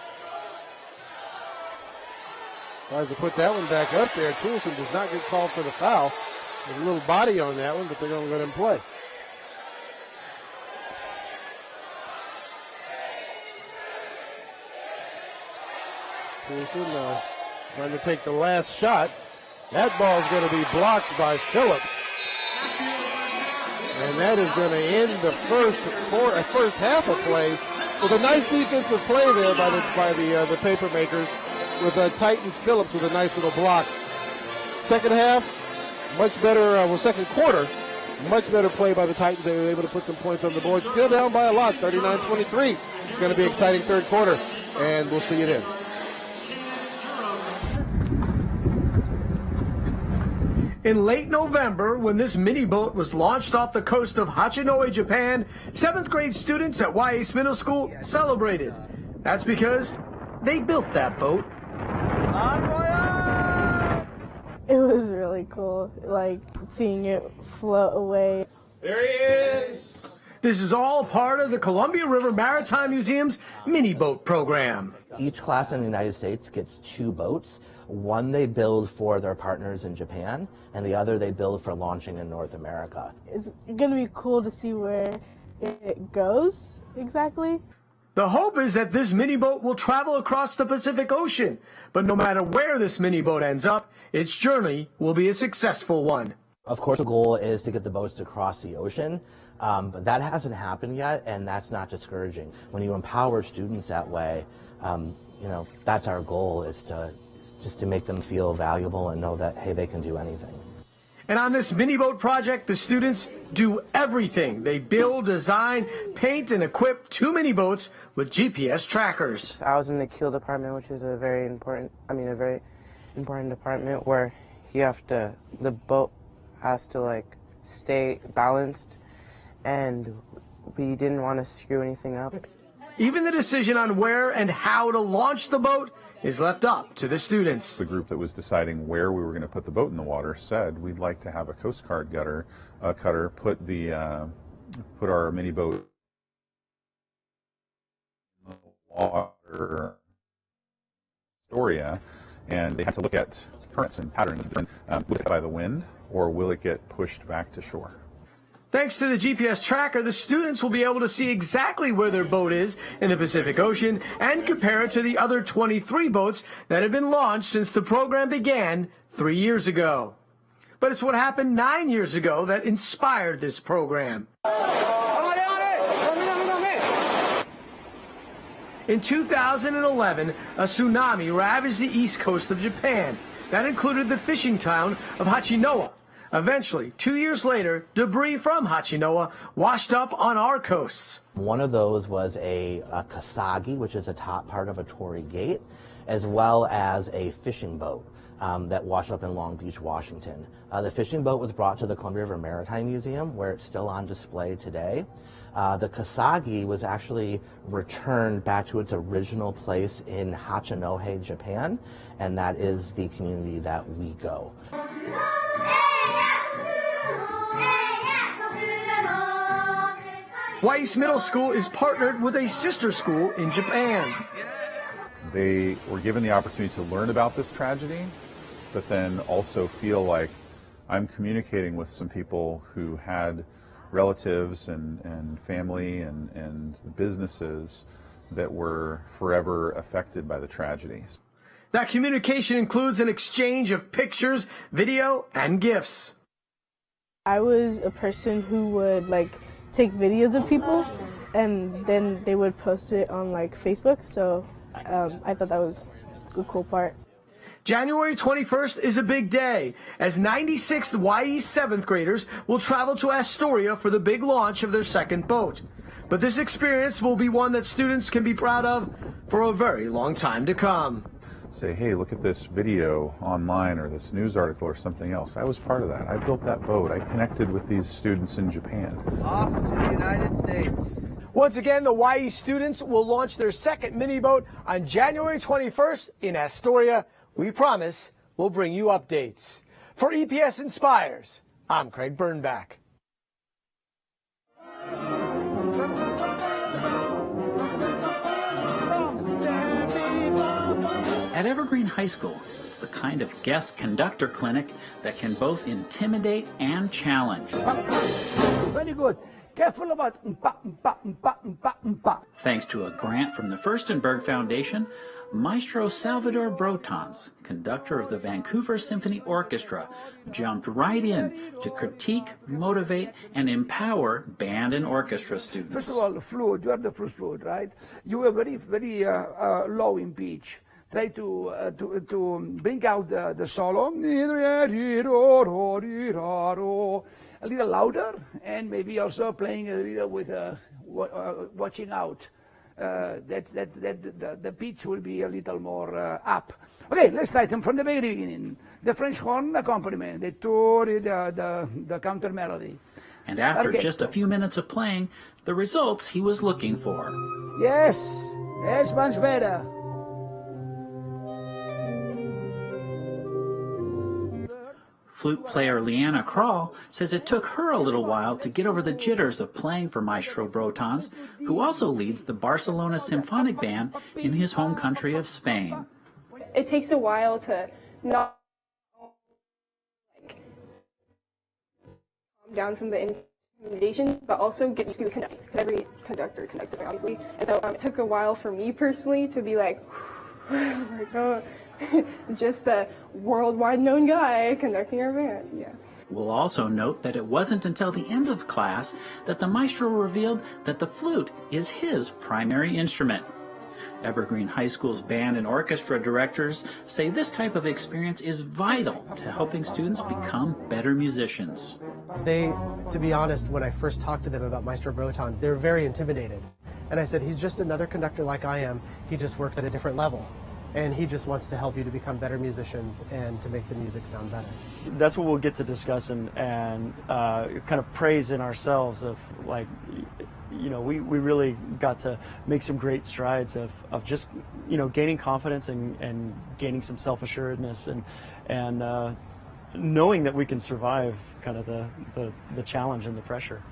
Tries to put that one back up there. Toulson does not get called for the foul. There's a little body on that one, but they're going to let him play. Toulson trying to take the last shot. That ball is going to be blocked by Phillips. And that is going to end the first half of play with a nice defensive play there by the paper makers with Titan Phillips with a nice little block. Second half, much better. Second quarter, much better play by the Titans. They were able to put some points on the board. Still down by a lot, 39-23. It's going to be an exciting third quarter, and we'll see you then. In late November, when this mini boat was launched off the coast of Hachinohe, Japan, 7th grade students at YACE Middle School celebrated. That's because they built that boat. It was really cool, like seeing it float away. There he is. This is all part of the Columbia River Maritime Museum's mini boat program. Each class in the United States gets 2 boats. One they build for their partners in Japan, and the other they build for launching in North America. It's going to be cool to see where it goes exactly. The hope is that this mini boat will travel across the Pacific Ocean, but no matter where this mini boat ends up, its journey will be a successful one. Of course, the goal is to get the boats to cross the ocean, but that hasn't happened yet, and that's not discouraging. When you empower students that way, that's our goal, is to just to make them feel valuable and know that, hey, they can do anything. And on this mini boat project, the students do everything. They build, design, paint, and equip 2 mini boats with GPS trackers. I was in the keel department, which is a very important department where the boat has to stay balanced, and we didn't want to screw anything up. Even the decision on where and how to launch the boat is left up to the students. The group that was deciding where we were going to put the boat in the water said we'd like to have a Coast Guard cutter put our mini boat in the water, Astoria, and they had to look at currents and patterns. Will it get by the wind, or will it get pushed back to shore? Thanks to the GPS tracker, the students will be able to see exactly where their boat is in the Pacific Ocean and compare it to the other 23 boats that have been launched since the program began 3 years ago. But it's what happened 9 years ago that inspired this program. In 2011, a tsunami ravaged the east coast of Japan. That included the fishing town of Hachinohe. Eventually, 2 years later, debris from Hachinohe washed up on our coasts. One of those was a kasagi, which is a top part of a torii gate, as well as a fishing boat that washed up in Long Beach, Washington. The fishing boat was brought to the Columbia River Maritime Museum, where it's still on display today. The kasagi was actually returned back to its original place in Hachinohe, Japan, and that is the community that we go. YACE Middle School is partnered with a sister school in Japan. They were given the opportunity to learn about this tragedy, but then also feel like I'm communicating with some people who had relatives and family and businesses that were forever affected by the tragedies. That communication includes an exchange of pictures, video, and gifts. I was a person who would take videos of people and then they would post it on Facebook, so I thought that was a cool part. January 21st is a big day, as 96th YE 7th graders will travel to Astoria for the big launch of their second boat. But this experience will be one that students can be proud of for a very long time to come. Say, hey, look at this video online or this news article or something else. I was part of that. I built that boat. I connected with these students in Japan. Off to the United States. Once again, the YE students will launch their second mini boat on January 21st in Astoria. We promise we'll bring you updates. For EPS Inspires, I'm Craig Burnback. At Evergreen High School, it's the kind of guest conductor clinic that can both intimidate and challenge. Very good. Careful about Thanks to a grant from the Furstenberg Foundation, Maestro Salvador Brotons, conductor of the Vancouver Symphony Orchestra, jumped right in to critique, motivate, and empower band and orchestra students. First of all, the flute, you have the first flute, right? You were very, very low in pitch. Try to bring out the solo a little louder, and maybe also playing a little with watching out. The pitch will be a little more up. Okay, let's try them from the very beginning. The French horn accompaniment, the counter melody. And after just a few minutes of playing, the results he was looking for. Yes, that's much better. Flute player Leanna Krall says it took her a little while to get over the jitters of playing for Maestro Brotons, who also leads the Barcelona Symphonic Band in his home country of Spain. It takes a while to not calm down from the intimidation, but also get used to conducting, because every conductor conducts different, obviously. And so it took a while for me personally to be like, just a worldwide known guy conducting our band. Yeah. We'll also note that it wasn't until the end of class that the maestro revealed that the flute is his primary instrument. Evergreen High School's band and orchestra directors say this type of experience is vital to helping students become better musicians. To be honest, when I first talked to them about Maestro Brotons, they were very intimidated. And I said, he's just another conductor like I am. He just works at a different level. And he just wants to help you to become better musicians and to make the music sound better. That's what we'll get to discuss and kind of praise in ourselves of we really got to make some great strides of just, gaining confidence and gaining some self-assuredness and knowing that we can survive kind of the challenge and the pressure.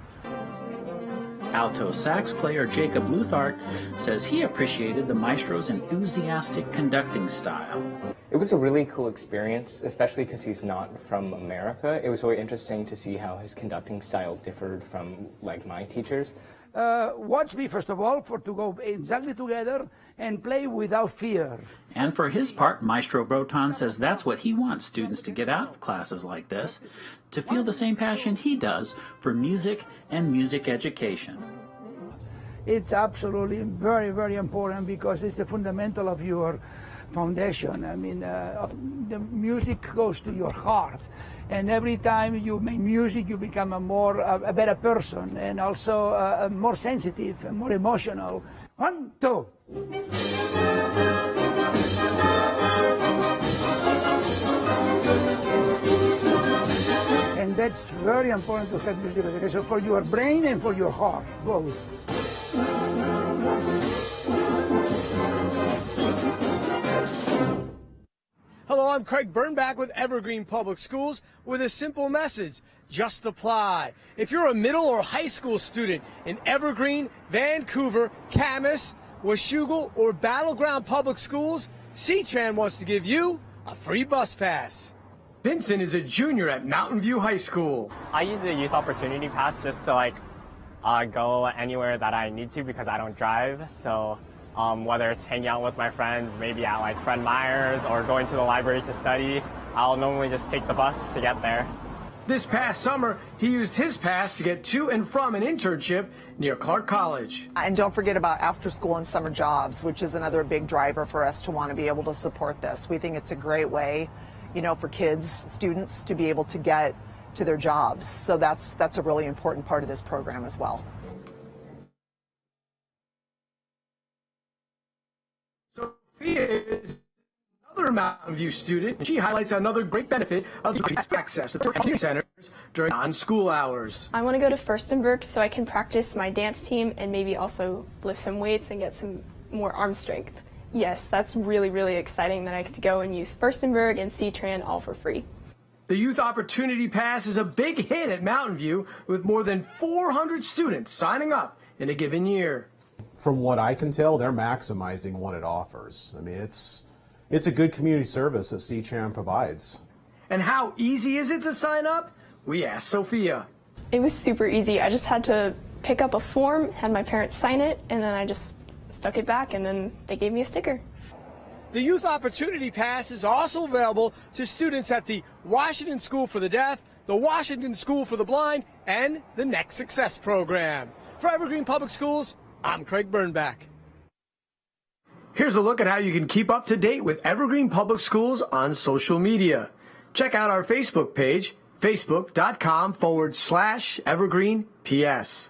Alto sax player Jacob Luthart says he appreciated the maestro's enthusiastic conducting style. It was a really cool experience, especially because he's not from America. It was really interesting to see how his conducting style differed from my teachers. Watch me, first of all, to go exactly together and play without fear. And for his part, Maestro Broton says that's what he wants students to get out of classes like this, to feel the same passion he does for music and music education. It's absolutely very, very important because it's the fundamental of your foundation. I mean, the music goes to your heart. And every time you make music, you become a better person and also more sensitive and more emotional. 1, 2. And that's very important to have music education for your brain and for your heart, both. Hello, I'm Craig Burnback with Evergreen Public Schools with a simple message. Just apply. If you're a middle or high school student in Evergreen, Vancouver, Camas, Washougal, or Battleground Public Schools, C-Tran wants to give you a free bus pass. Vincent is a junior at Mountain View High School. I use the Youth Opportunity Pass just to go anywhere that I need to because I don't drive. So whether it's hanging out with my friends, maybe at Fred Meyer's or going to the library to study, I'll normally just take the bus to get there. This past summer, he used his pass to get to and from an internship near Clark College. And don't forget about after school and summer jobs, which is another big driver for us to want to be able to support this. We think it's a great way, for kids, students to be able to get to their jobs. So that's a really important part of this program as well. Sophia is another Mountain View student, and she highlights another great benefit of access to the community centers during non-school hours. I want to go to Furstenberg so I can practice my dance team and maybe also lift some weights and get some more arm strength. Yes, that's really, really exciting that I get to go and use Furstenberg and C-Tran all for free. The Youth Opportunity Pass is a big hit at Mountain View with more than 400 students signing up in a given year. From what I can tell, they're maximizing what it offers. I mean, it's a good community service that C-Tran provides. And how easy is it to sign up? We asked Sophia. It was super easy. I just had to pick up a form, had my parents sign it, and then I just stuck it back, and then they gave me a sticker. The Youth Opportunity Pass is also available to students at the Washington School for the Deaf, the Washington School for the Blind, and the Next Success Program. For Evergreen Public Schools, I'm Craig Burnback. Here's a look at how you can keep up to date with Evergreen Public Schools on social media. Check out our Facebook page, facebook.com/EvergreenPS.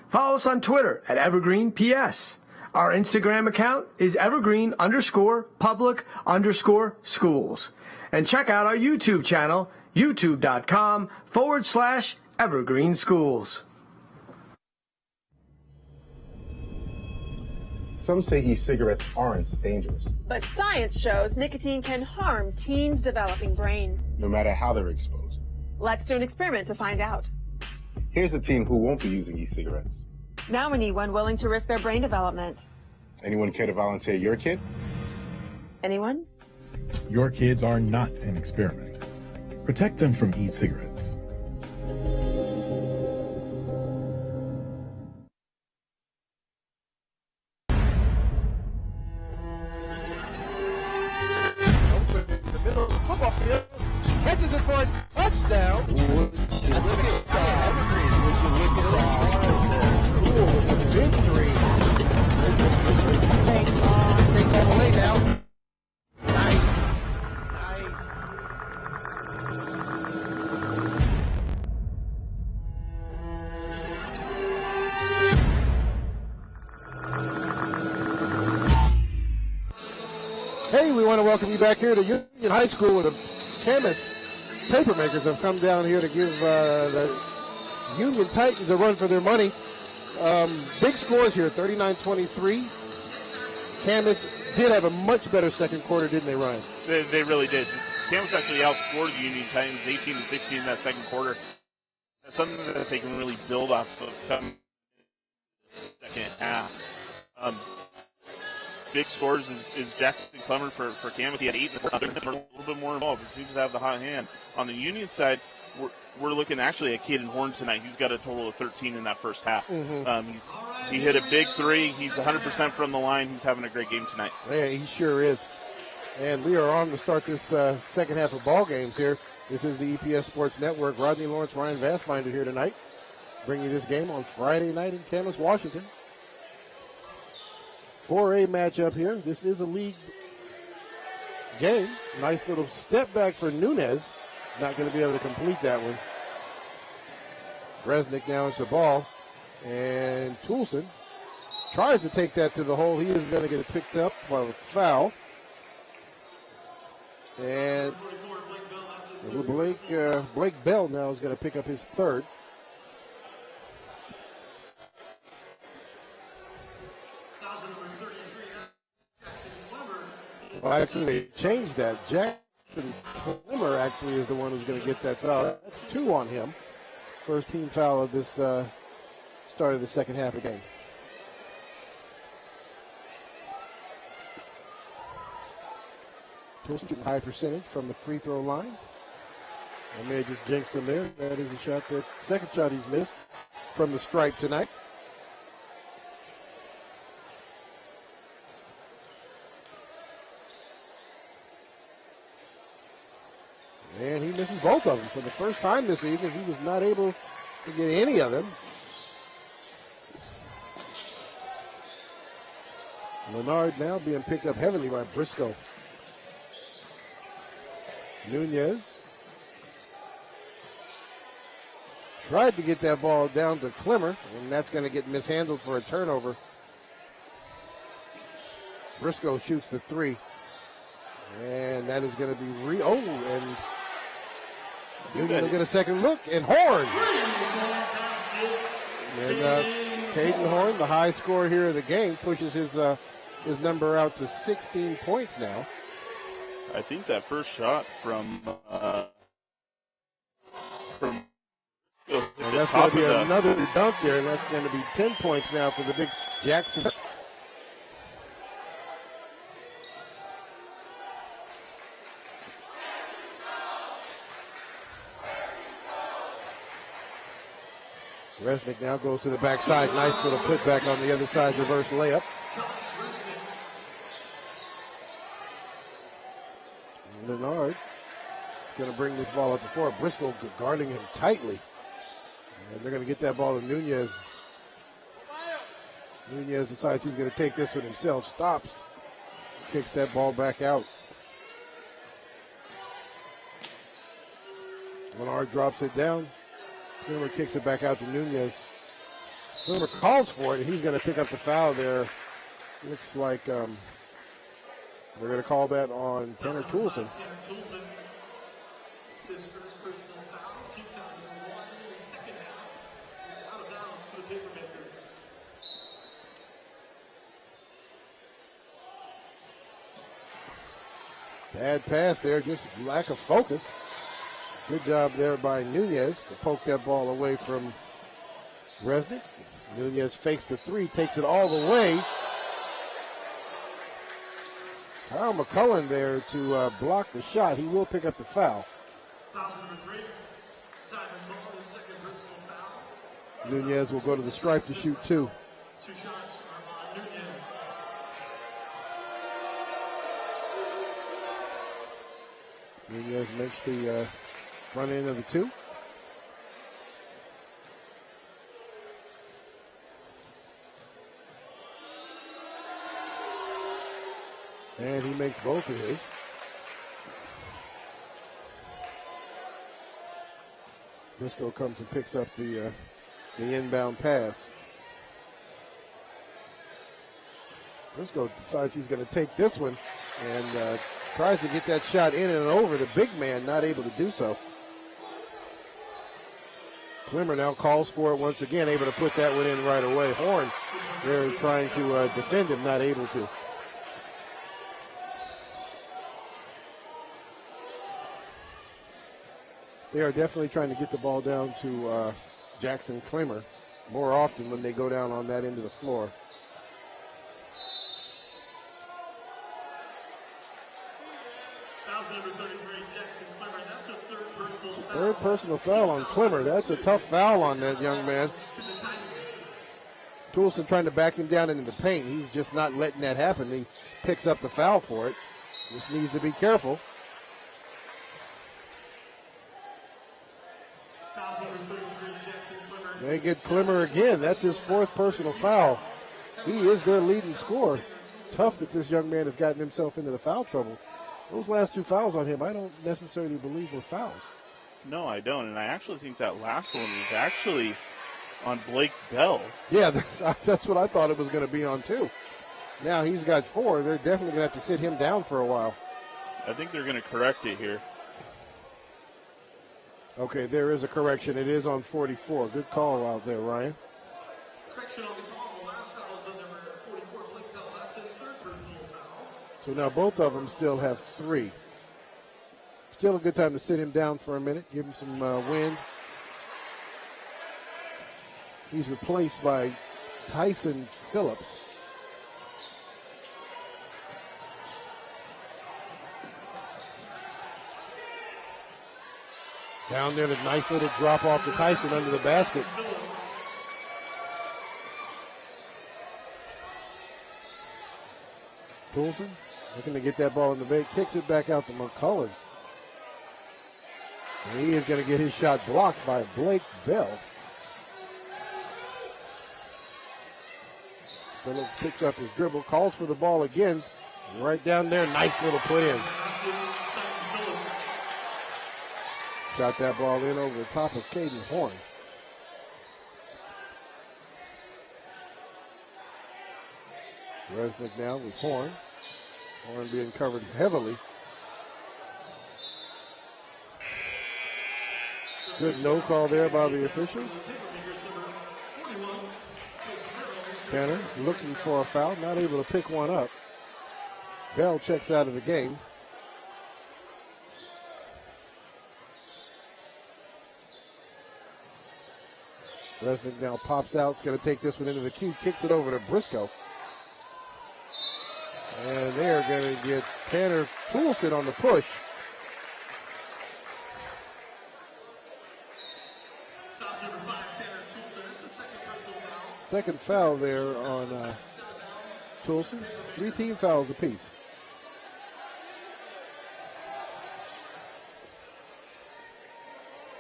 Follow us on Twitter at EvergreenPS. Our Instagram account is evergreen_public_schools. And check out our YouTube channel, youtube.com/evergreenschools. Some say e-cigarettes aren't dangerous, but science shows nicotine can harm teens' developing brains. no matter how they're exposed. Let's do an experiment to find out. Here's a teen who won't be using e-cigarettes. Now we need one willing to risk their brain development. Anyone care to volunteer your kid? Anyone? Your kids are not an experiment. Protect them from e-cigarettes. Football field, catches it for a touchdown. That's a big big three. Takes all the way now. Nice. Hey, we want to welcome you back here to Union High School where the Camas Papermakers have come down here to give the Union Titans a run for their money. Big scores here, 39-23. Camas did have a much better second quarter, didn't they, Ryan? They really did. Camas actually outscored the Union Titans 18-16 in that second quarter. That's something that they can really build off of coming in the second half. Big scores is Jackson Clemmer for Camas. He had 8. A little bit more involved. He seems to have the hot hand. On the Union side, we're looking actually at Caden Horn tonight. He's got a total of 13 in that first half. Mm-hmm. He hit a big three. He's 100% from the line. He's having a great game tonight. Yeah, he sure is. And we are on to start this second half of ball games here. This is the EPS Sports Network. Rodney Lawrence, Ryan Vastbinder here tonight, bringing you this game on Friday night in Camas, Washington. 4A matchup here. This is a league game. Nice little step back for Nunez. Not going to be able to complete that one. Resnick now into the ball. And Toulson tries to take that to the hole. He is going to get picked up by a foul. And Blake Bell now is going to pick up his third. Well, actually, they changed that. Jackson Clemmer actually is the one who's going to get that foul. That's 2 on him. First team foul of this start of the second half of the game. Toulson shooting high percentage from the free throw line. I may have just jinxed him there. That is a shot, that second shot he's missed from the stripe tonight. And he misses both of them. For the first time this evening, he was not able to get any of them. Leonard now being picked up heavily by Briscoe. Nunez tried to get that ball down to Klimmer, and that's going to get mishandled for a turnover. Briscoe shoots the three, and that is going to be and Nunez will get a second look, and Horn. And Caden Horn, the high scorer here of the game, pushes his number out to 16 points now. I think that first shot from and that's going to be another dunk there, and that's going to be 10 points now for the big Jackson. Resnick now goes to the backside. Nice little putback on the other side, reverse layup. Leonard going to bring this ball up the floor. Briscoe guarding him tightly. And they're going to get that ball to Nunez. Nunez decides he's going to take this one himself. Stops. Kicks that ball back out. Leonard drops it down. Klimmer kicks it back out to Nunez. Klimmer calls for it, and he's going to pick up the foul there. Looks like they're going to call that on Tanner Toulson. It's his first personal foul. Team foul number 1 in the second half. It's out of bounds for the Papermakers. Bad pass there, just lack of focus. Good job there by Nunez to poke that ball away from Resnick. Nunez fakes the three, takes it all the way. Kyle McCullen there to block the shot. He will pick up the foul. Foul number 3. Ty McCullen, his second personal foul. Nunez will go to the stripe to shoot two. 2 shots are on Nunez. Nunez makes the front end of the two. And he makes both of his. Briscoe comes and picks up the inbound pass. Briscoe decides he's going to take this one and tries to get that shot in and over. The big man not able to do so. Klimmer now calls for it once again, able to put that one in right away. Horn, they're trying to defend him, not able to. They are definitely trying to get the ball down to Jackson Klimmer more often when they go down on that end of the floor. Foul number 33, Jackson Klimmer. That's his third personal foul. Third personal foul on Klimmer. That's a tough foul on that young man. Toulson trying to back him down into the paint. He's just not letting that happen. He picks up the foul for it. Just needs to be careful. They get Klimmer again. That's his fourth personal foul. He is their leading scorer. Tough that this young man has gotten himself into the foul trouble. Those last 2 fouls on him, I don't necessarily believe were fouls. No, I don't. And I actually think that last one was actually on Blake Bell. Yeah, that's what I thought it was going to be on, too. Now he's got 4. They're definitely going to have to sit him down for a while. I think they're going to correct it here. Okay, there is a correction. It is on 44. Good call out there, Ryan. Correction on the call. The last foul is on number 44, Blake Bell. That's his third personal foul. So now both of them still have 3. Still a good time to sit him down for a minute, give him some wind. He's replaced by Tyson Phillips. Down there, a nice little drop off to Tyson under the basket. Poulsen looking to get that ball in the bank, kicks it back out to McCullough. And he is going to get his shot blocked by Blake Bell. Phillips picks up his dribble, calls for the ball again. Right down there, nice little put in. Shot that ball in over the top of Caden Horn. Resnick now with Horn. Horn being covered heavily. Good no call there by the officials. Tanner looking for a foul, not able to pick one up. Bell checks out of the game. Resnick now pops out. It's going to take this one into the key. Kicks it over to Briscoe. And they're going to get Tanner Poulsen on the push. Second foul there on Poulsen. 3 team fouls apiece.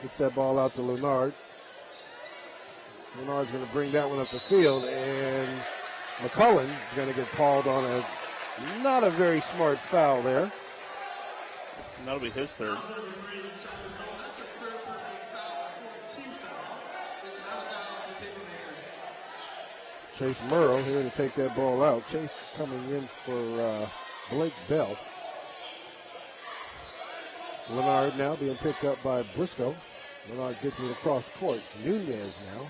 Gets that ball out to Leonard. Leonard's going to bring that one up the field, and McCullough is going to get called on a not a very smart foul there. That'll be his third. Chase Murrow here to take that ball out. Chase coming in for Blake Bell. Leonard now being picked up by Briscoe. Leonard gets it across court. Nunez now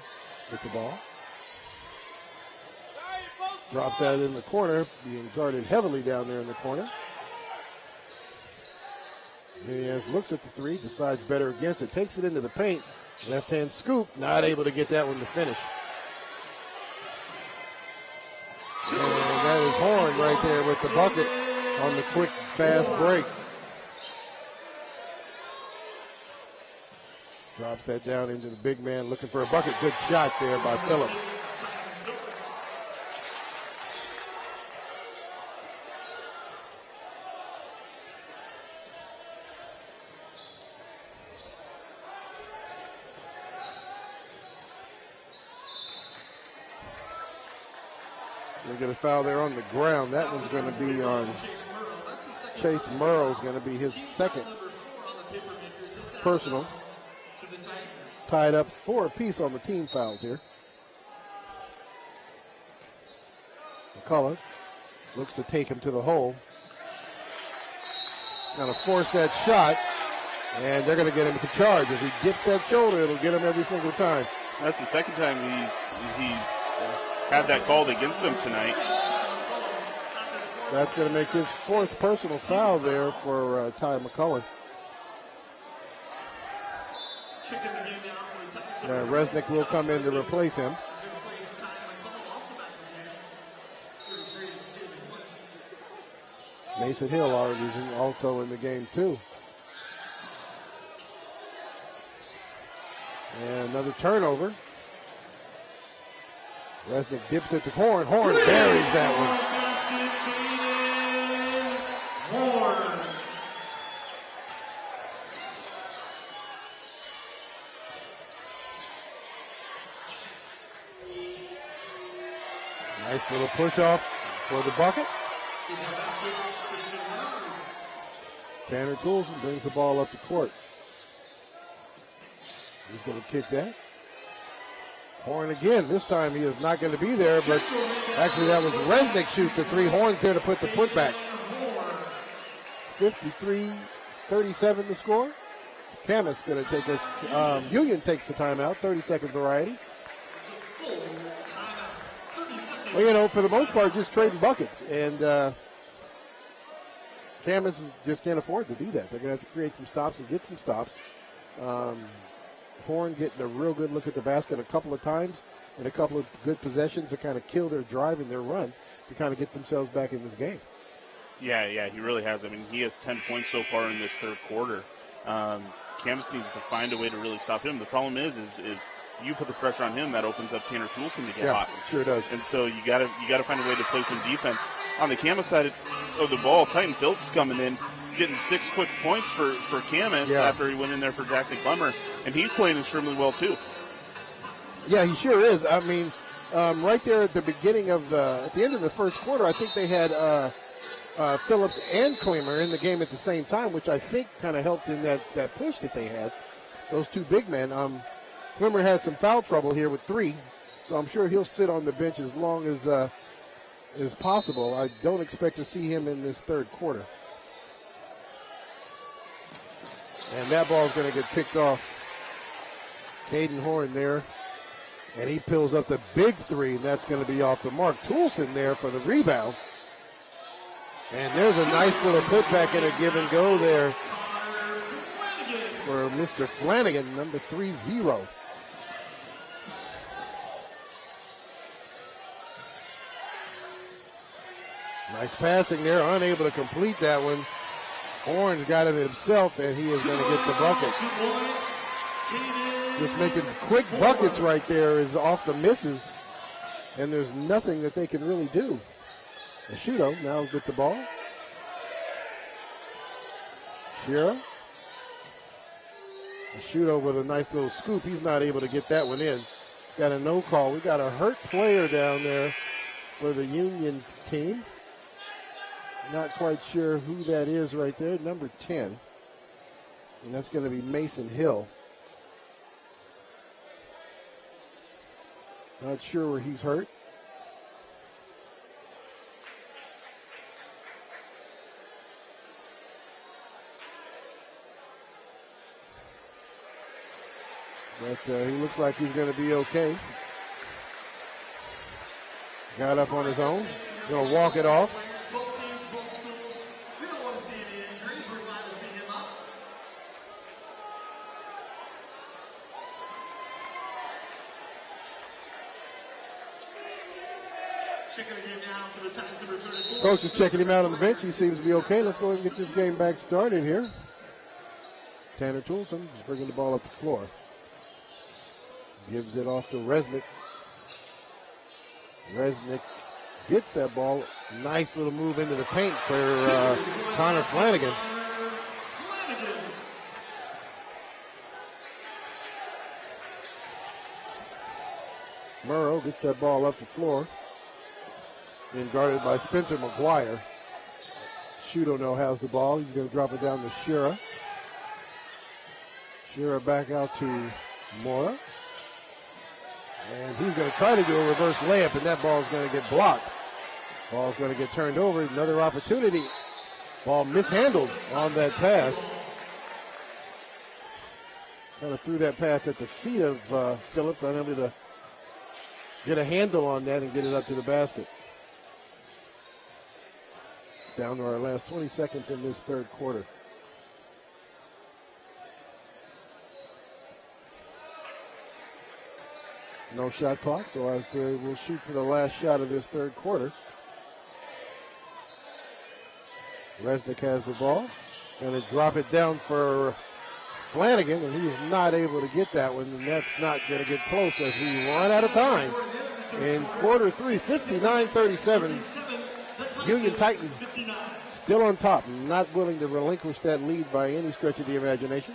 with the ball. Drop that in the corner, being guarded heavily down there in the corner. Nunez looks at the three, decides better against it, takes it into the paint. Left hand scoop, not able to get that one to finish. And that is Horn right there with the bucket on the quick, fast break. Drops that down into the big man looking for a bucket. Good shot there by Phillips. They get a foul there on the ground. That one's going to be on Chase Murrow. Is going to be his second personal. Tied up 4 apiece on the team fouls here. McCullough looks to take him to the hole. Going to force that shot, and they're going to get him to charge. As he dips that shoulder, it'll get him every single time. That's the second time he's had that called against him tonight. That's going to make his 4th personal foul there for Ty McCullough. Resnick will come in to replace him. Mason Hill also in the game too. And another turnover. Resnick dips it to Horn. Horn buries that one. Nice little push off for the bucket. Tanner Poulsen brings the ball up the court. He's going to kick that. Horn again. This time he is not going to be there, but actually that was Resnick shoots the three. Horn's there to put the putback. 53-37 the score. Camas going to take us. Union takes the timeout. 30-second variety. Well, you know, for the most part, just trading buckets. And Camas just can't afford to do that. They're going to have to create some stops and get some stops. Horn getting a real good look at the basket a couple of times and a couple of good possessions to kind of kill their drive and their run to kind of get themselves back in this game. Yeah, he really has. I mean, he has 10 points so far in this third quarter. Camas needs to find a way to really stop him. The problem is you put the pressure on him, that opens up Tanner Toolson to get hot. Sure does. And so you got to find a way to play some defense. On the Camas side of the ball, Titan Phillips coming in, getting 6 quick points for Camas after he went in there for Jackson Clemmer, and he's playing extremely well too. Yeah, he sure is. I mean, right there at the beginning of at the end of the first quarter, I think they had Phillips and Clemmer in the game at the same time, which I think kind of helped in that push that they had. Those two big men. Clemmer has some foul trouble here with 3, so I'm sure he'll sit on the bench as long as possible. I don't expect to see him in this third quarter. And that ball's going to get picked off. Caden Horn there. And he pulls up the big 3, and that's going to be off the mark. Toolson there for the rebound. And there's a nice little putback and a give and go there for Mr. Flanagan, number 30. Nice passing there, unable to complete that one. Horn's got it himself, and he is going to get the bucket. Just making quick buckets right there is off the misses, and there's nothing that they can really do. Ashuto now get the ball. Shira. Ashuto with a nice little scoop. He's not able to get that one in. Got a no call. We got a hurt player down there for the Union team. Not quite sure who that is right there. Number 10. And that's going to be Mason Hill. Not sure where he's hurt. But he looks like he's going to be okay. Got up on his own. Going to walk it off. Coach is checking him out on the bench. He seems to be okay. Let's go ahead and get this game back started here. Tanner Toolson is bringing the ball up the floor. Gives it off to Resnick. Resnick gets that ball. Nice little move into the paint for Connor Flanagan. Murrow gets that ball up the floor. Being guarded by Spencer McGuire. Shudo now has the ball. He's going to drop it down to Shira. Shira back out to Mora. And he's going to try to do a reverse layup, and that ball is going to get blocked. Ball's going to get turned over. Another opportunity. Ball mishandled on that pass. Kind of threw that pass at the feet of Phillips, unable to get a handle on that and get it up to the basket. Down to our last 20 seconds in this third quarter. No shot clock, so I'd say we'll shoot for the last shot of this third quarter. Resnick has the ball. Going to drop it down for Flanagan, and he's not able to get that one, and that's not going to get close as we run out of time. In quarter 3, 59-37. Union Titans still on top, not willing to relinquish that lead by any stretch of the imagination.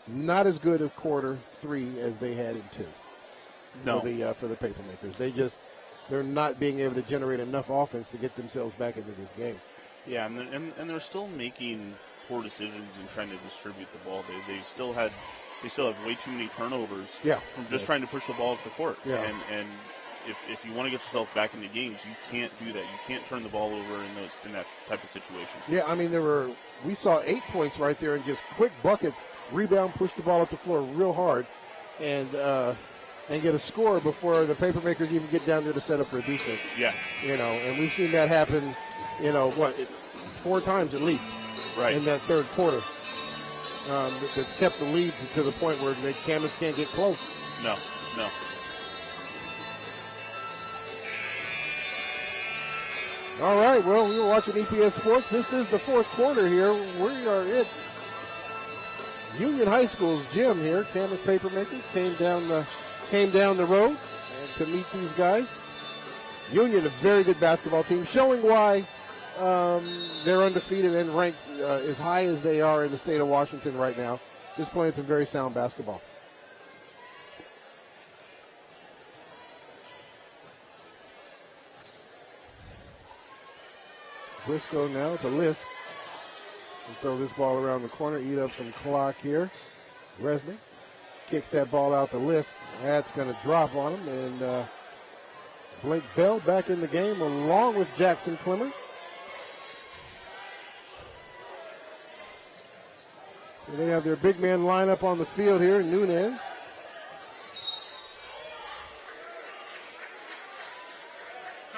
Not as good a quarter 3 as they had in 2. No. For the Papermakers. They're not being able to generate enough offense to get themselves back into this game. Yeah, and they're still making poor decisions and trying to distribute the ball. They still have way too many turnovers. Yeah. From just trying to push the ball up the court. Yeah. And if you want to get yourself back into games, you can't do that. You can't turn the ball over in that type of situation. Yeah, I mean we saw 8 points right there and just quick buckets, rebound, push the ball up the floor real hard, and get a score before the Papermakers even get down there to set up for a defense. Yeah. And we've seen that happen, 4 times at least in that third quarter. That's kept the lead to the point where Camas can't get close. No. All right, well, we were watching EPS Sports. This is the fourth quarter here. We are at Union High School's gym here. Camas Papermakers came down the road and to meet these guys. Union, a very good basketball team, showing why they're undefeated and ranked as high as they are in the state of Washington right now. Just playing some very sound basketball. Briscoe now to List. And throw this ball around the corner, eat up some clock here. Resnick kicks that ball out to List. That's going to drop on him. And Blake Bell back in the game along with Jackson Clemmer. So they have their big man lineup on the field here, Nunez.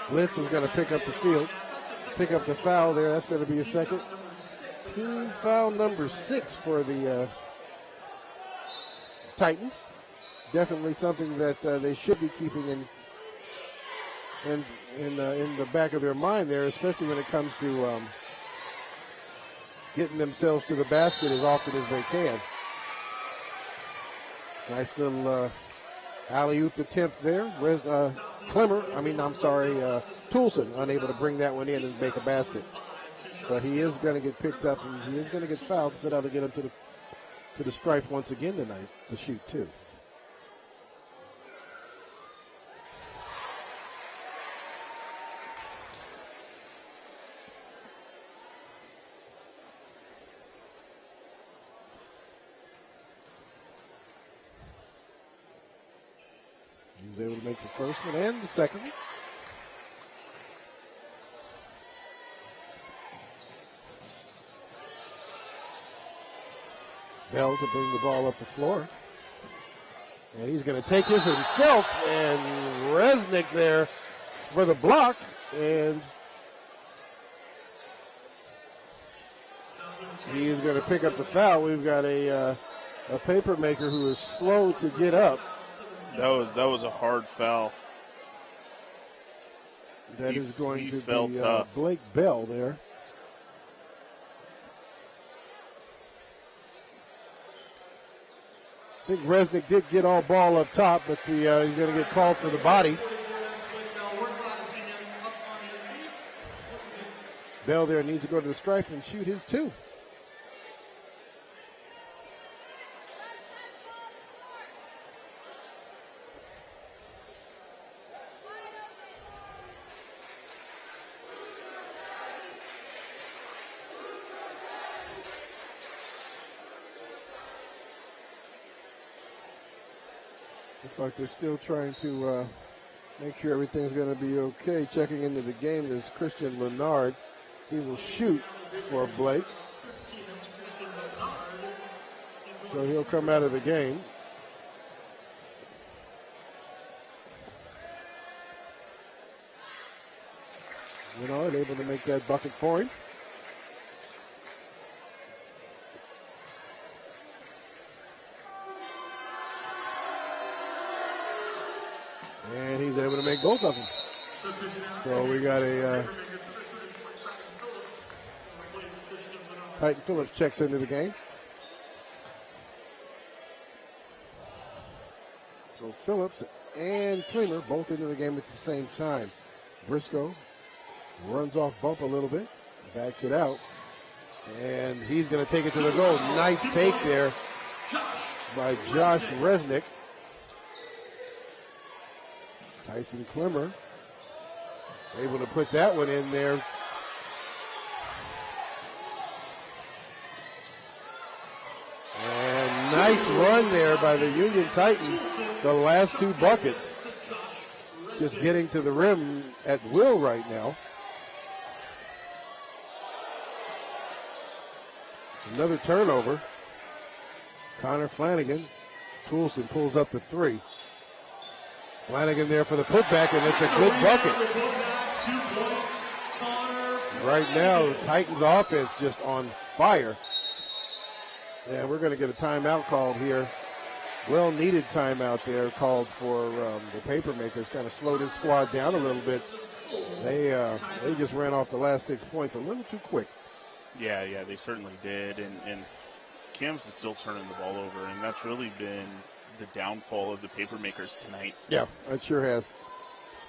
List is going to pick up the field. Pick up the foul there. That's going to be a second. Team foul number 6 for the Titans. Definitely something that they should be keeping in the back of their mind there, especially when it comes to getting themselves to the basket as often as they can. Nice little alley-oop attempt there. Toulson unable to bring that one in and make a basket. But he is going to get picked up and he is going to get fouled, so that'll get him to the stripe once again tonight to shoot 2. He's able to make the first one and the second one. Bell to bring the ball up the floor. And he's going to take this himself, and Resnick there for the block. And he is going to pick up the foul. We've got a Papermaker who is slow to get up. That was a hard foul. That is going to be Blake Bell there. I think Resnick did get all ball up top, but he's going to get called for the body. Bell there needs to go to the stripe and shoot his 2. Looks like they're still trying to make sure everything's going to be okay. Checking into the game is Christian Leonard. He will shoot for Blake. So he'll come out of the game. Leonard able to make that bucket for him. And he's able to make both of them. So we got a Titan Phillips checks into the game. So Phillips and Clemmer both into the game at the same time. Briscoe runs off bump a little bit, backs it out, and he's going to take it to the goal. Nice take there by Josh Resnick. Tyson Clemmer able to put that one in there. And nice run there by the Union Titans. The last 2 buckets. Just getting to the rim at will right now. Another turnover. Connor Flanagan. Toulson pulls up the 3. Flanagan there for the putback, and it's a good bucket. Right now, the Titans offense just on fire. And we're going to get a timeout called here. Well-needed timeout there called for the Papermakers. Kind of slowed his squad down a little bit. They just ran off the last 6 points a little too quick. Yeah, they certainly did. And Camas is still turning the ball over, and that's really been the downfall of the Papermakers tonight. Yeah, it sure has.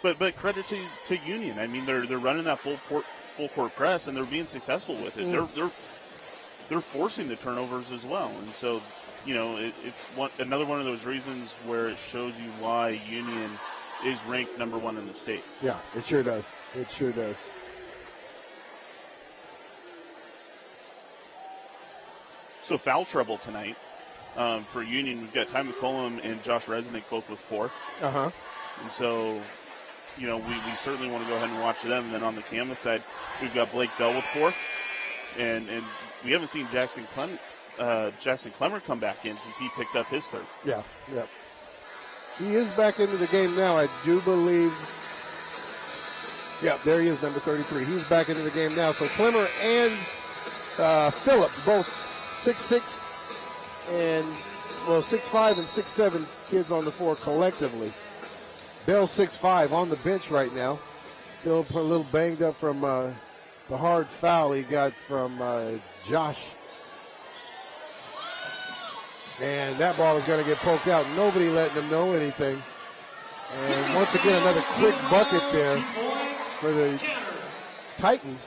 But credit to Union. I mean, they're running that full court press, and they're being successful with it. They're forcing the turnovers as well, and so it's another one of those reasons where it shows you why Union is ranked number 1 in the state. Yeah, it sure does. It sure does. So foul trouble tonight for Union. We've got Ty McCollum and Josh Resnick both with 4. Uh-huh. And so, we certainly want to go ahead and watch them. And then on the Camas side, we've got Blake Bell with 4. And we haven't seen Jackson Clemmer come back in since he picked up his 3rd. Yeah. He is back into the game now, I do believe. Yeah, there he is, number 33. He's back into the game now. So Clemmer and Phillips, both 6'6", and 6'5" and 6'7" kids on the floor collectively. Bell 6'5" on the bench right now. Still a little banged up from the hard foul he got from Josh. And that ball is going to get poked out. Nobody letting them know anything. And once again, another quick bucket there for the Titans.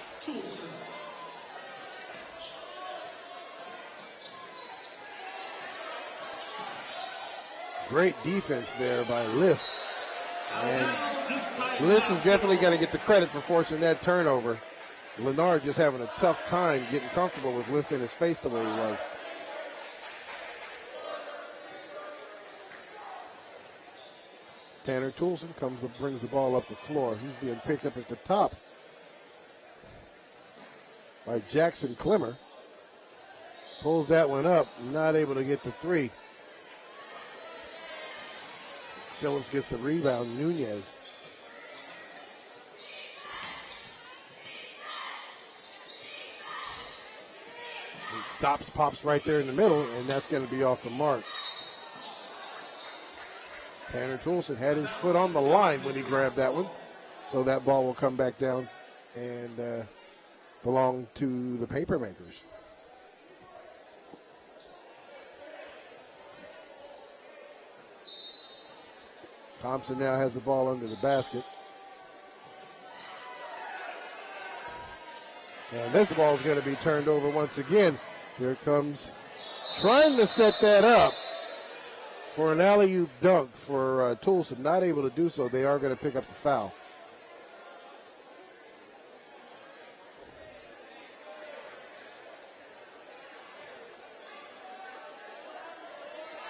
Great defense there by Liss. And Liss is definitely going to get the credit for forcing that turnover. Leonard just having a tough time getting comfortable with Liss in his face the way he was. Tanner Toulson brings the ball up the floor. He's being picked up at the top by Jackson Clemmer. Pulls that one up, not able to get the 3. Phillips gets the rebound. Nunez. It stops, pops right there in the middle, and that's going to be off the mark. Tanner Toulson had his foot on the line when he grabbed that one. So that ball will come back down and belong to the Papermakers. Thompson now has the ball under the basket. And this ball is going to be turned over once again. Here comes trying to set that up for an alley-oop dunk for Toulson. Not able to do so. They are going to pick up the foul.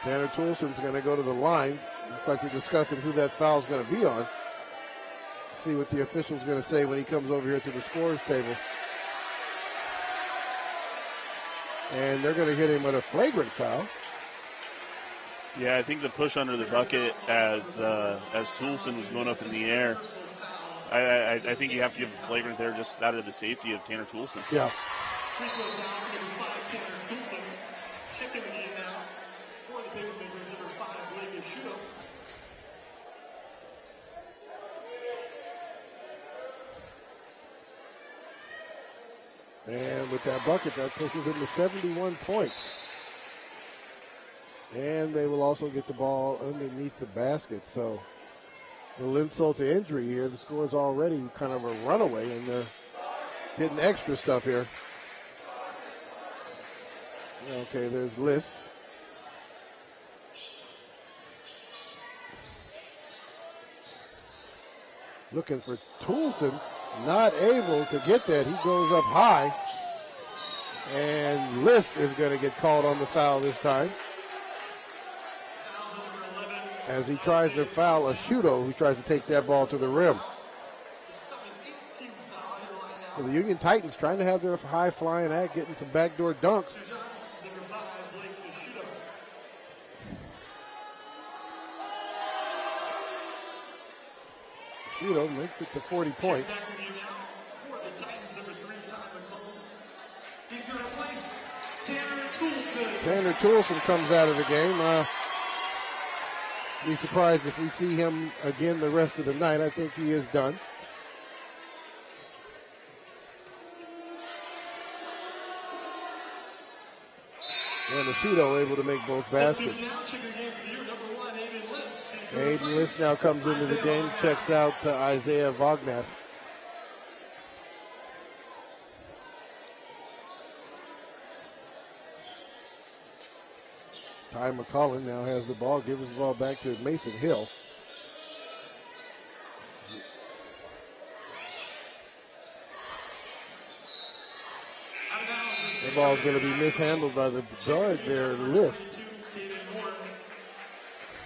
Tanner Toulson's going to go to the line. Looks like they're discussing who that foul's going to be on. See what the official's going to say when he comes over here to the scorer's table. And they're going to hit him with a flagrant foul. Yeah, I think the push under the bucket as Toulson was going up in the air, I think you have to give a flagrant there just out of the safety of Tanner Toulson. Yeah. Free throws now for number 5, Tanner Toulson. Checking the game now for the Papermakers, number 5, Blake Ashuto. And with that bucket, that pushes him to 71 points. And they will also get the ball underneath the basket. So a little insult to injury here. The score is already kind of a runaway, and they're getting extra stuff here. Okay, there's Liss. Looking for Toulson. Not able to get that. He goes up high. And Liss is going to get called on the foul this time, as he tries to foul Ashuto, who tries to take that ball to the rim. So the Union Titans trying to have their high-flying act, getting some backdoor dunks. Ashuto makes it to 40 points. He's going to replace Tanner Toulson. Tanner Toulson comes out of the game. Be surprised if we see him again the rest of the night. I think he is done. And Ashudo able to make both baskets. Aiden List now comes into the game, checks out Isaiah Vognath. Ty McCullen now has the ball, gives the ball back to Mason Hill. The ball is going to be mishandled by the guard there, List.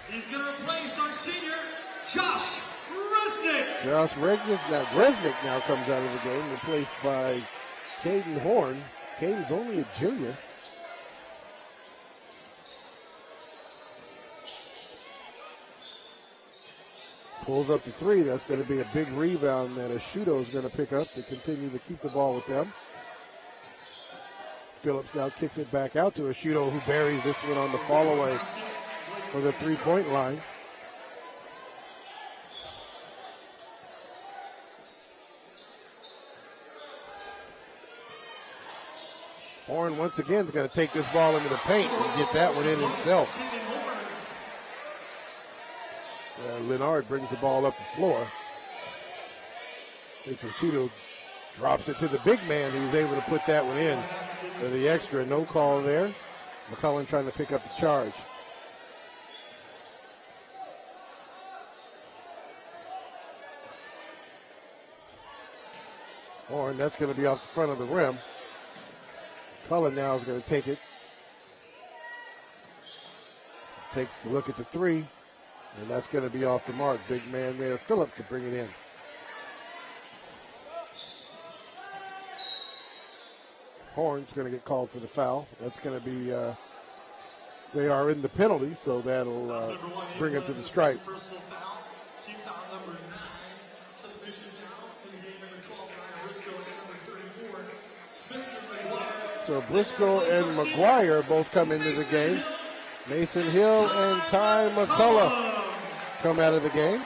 He's going to replace our senior, Josh Resnick. Josh Resnick now comes out of the game, replaced by Caden Horn. Caden's only a junior. Pulls up the three. That's going to be a big rebound that Ashudo is going to pick up to continue to keep the ball with them. Phillips now kicks it back out to Ashudo, who buries this one on the fall away for the three-point line. Horn once again is going to take this ball into the paint and get that one in himself. Leonard brings the ball up the floor. Ashudo drops it to the big man who's able to put that one in for the extra. No call there. McCullen trying to pick up the charge. Horn, that's going to be off the front of the rim. McCullen now is going to take it. Takes a look at the three, and that's going to be off the mark. Big man there, Phillips, to bring it in. Horn's going to get called for the foul. That's going to be, they are in the penalty, so that'll bring him to the stripe. Team foul number 9. Substitutions now in the game, number 12, Ryan Briscoe, and number 34, Spencer McGuire. So Briscoe and McGuire both come into the game. Mason Hill and Ty McCullough come out of the game.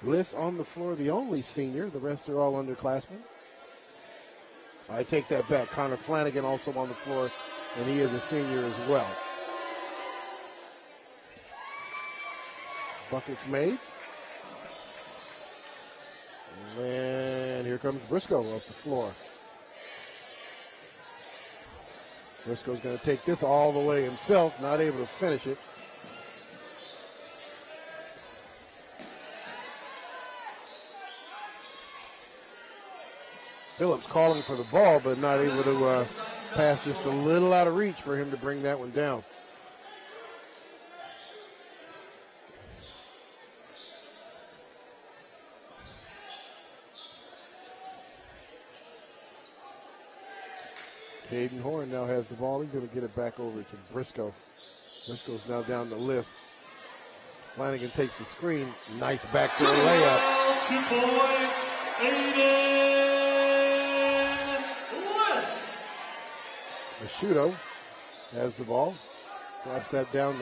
Bliss on the floor, the only senior. The rest are all underclassmen. I take that back. Connor Flanagan also on the floor, and he is a senior as well. Buckets made. And here comes Briscoe off the floor. Briscoe's going to take this all the way himself, not able to finish it. Phillips calling for the ball, but not able to pass, just a little out of reach for him to bring that one down. Caden Horn now has the ball. He's going to get it back over to Briscoe. Briscoe's now down the list. Flanagan takes the screen. Nice backdoor layup. 2 points, Aiden List. Ashudo has the ball. Drops that down,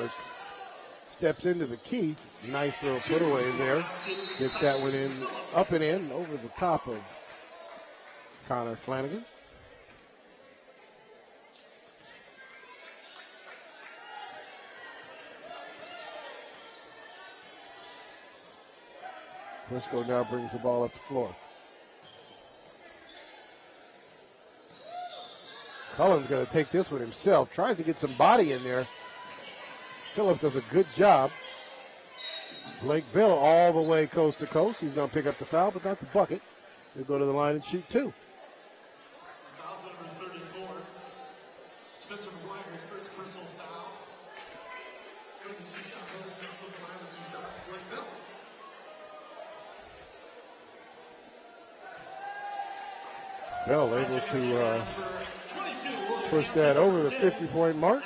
steps into the key. Nice little put away there. Gets that one in, up and in, over the top of Connor Flanagan. Briscoe now brings the ball up the floor. Cullen's going to take this one himself. Tries to get some body in there. Phillips does a good job. Blake Bill all the way coast to coast. He's going to pick up the foul, but not the bucket. He'll go to the line and shoot two. Foul number 34. Spencer McGuire's first personal foul. 2 shot goes also the line with 2 shots. Blake Bill. Bell able to push that over the 50-point mark.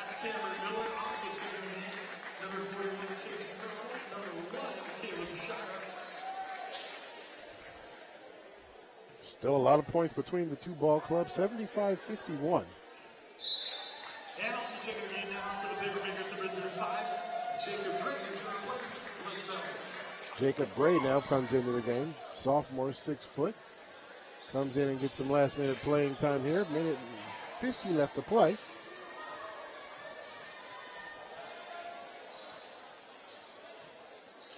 Still a lot of points between the two ball clubs, 75-51. And also checking the game now for the Paper Makers, number 35, Jacob Gray is going to replace Blake Bell. Jacob Gray now comes into the game. Sophomore, 6 foot. Comes in and gets some last-minute playing time here. Minute and 50 left to play.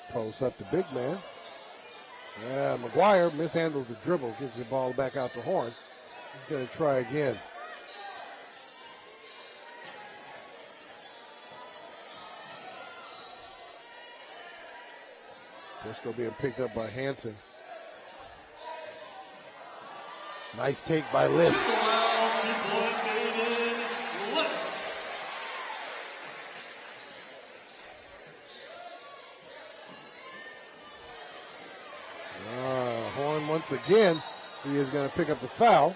Posts up the big man. McGuire mishandles the dribble, gives the ball back out to Horn. He's going to try again. Briscoe being picked up by Hanson. Nice take by List. Horn once again. He is going to pick up the foul.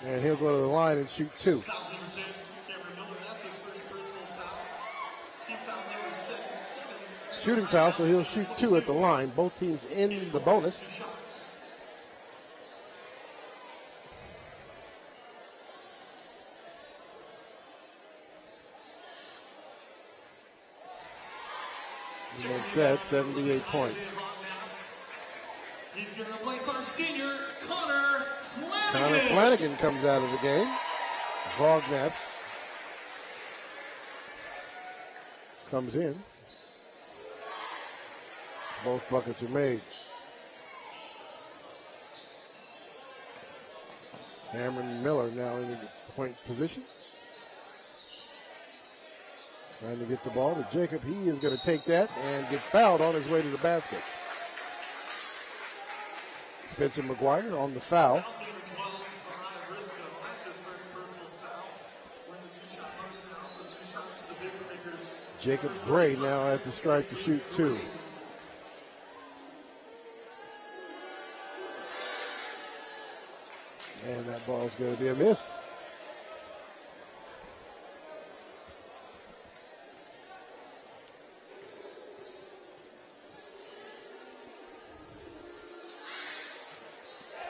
And he'll go to the line and shoot 2. Shooting foul, so he'll shoot 2 at the line. Both teams in the bonus. He makes that 78 points. He's going to replace our senior, Connor Flanagan. Connor Flanagan comes out of the game. Vognath comes in. Both buckets are made. Cameron Miller now in the point position. Trying to get the ball to Jacob. He is going to take that and get fouled on his way to the basket. Spencer McGuire on the foul. Jacob Gray now at the stripe to shoot 2. And that ball's going to be a miss.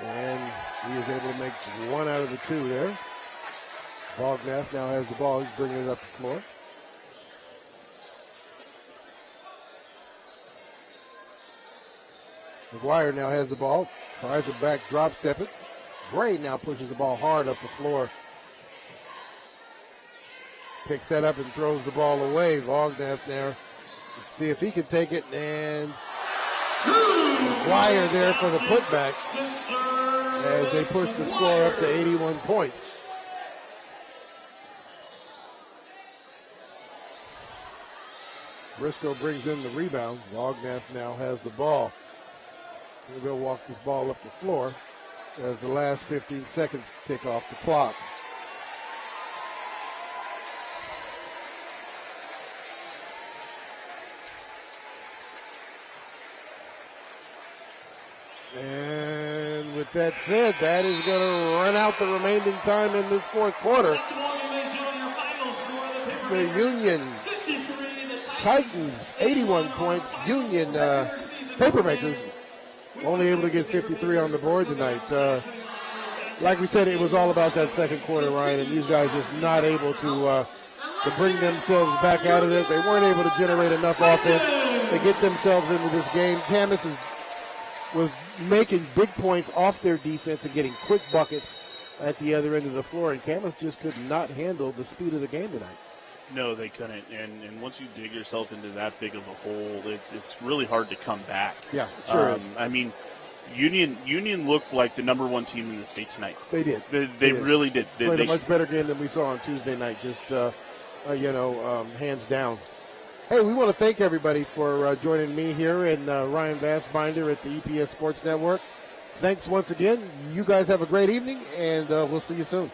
And he is able to make 1 out of the 2 there. Vognath now has the ball. He's bringing it up the floor. McGuire now has the ball. Tries to back drop step it. Gray now pushes the ball hard up the floor. Picks that up and throws the ball away. Vognath there. Let's see if he can take it. And McGuire there for the putback as they push the score up to 81 points. Briscoe brings in the rebound. Vognath now has the ball. They'll walk this ball up the floor as the last 15 seconds tick off the clock. And with that said, that is going to run out the remaining time in this fourth quarter. The Union Titans, 81 points. Union Papermakers only able to get 53 on the board tonight. Like we said, it was all about that second quarter, Ryan, and these guys just not able to bring themselves back out of it. They weren't able to generate enough offense to get themselves into this game. Camas was making big points off their defense and getting quick buckets at the other end of the floor, and Camas just could not handle the speed of the game tonight. No, they couldn't. And once you dig yourself into that big of a hole, it's really hard to come back. Yeah, it sure is. I mean, Union looked like the number 1 team in the state tonight. They did. They really did. Played a much better game than we saw on Tuesday night, just, hands down. Hey, we want to thank everybody for joining me here and Ryan Vassbinder at the EPS Sports Network. Thanks once again. You guys have a great evening, and we'll see you soon.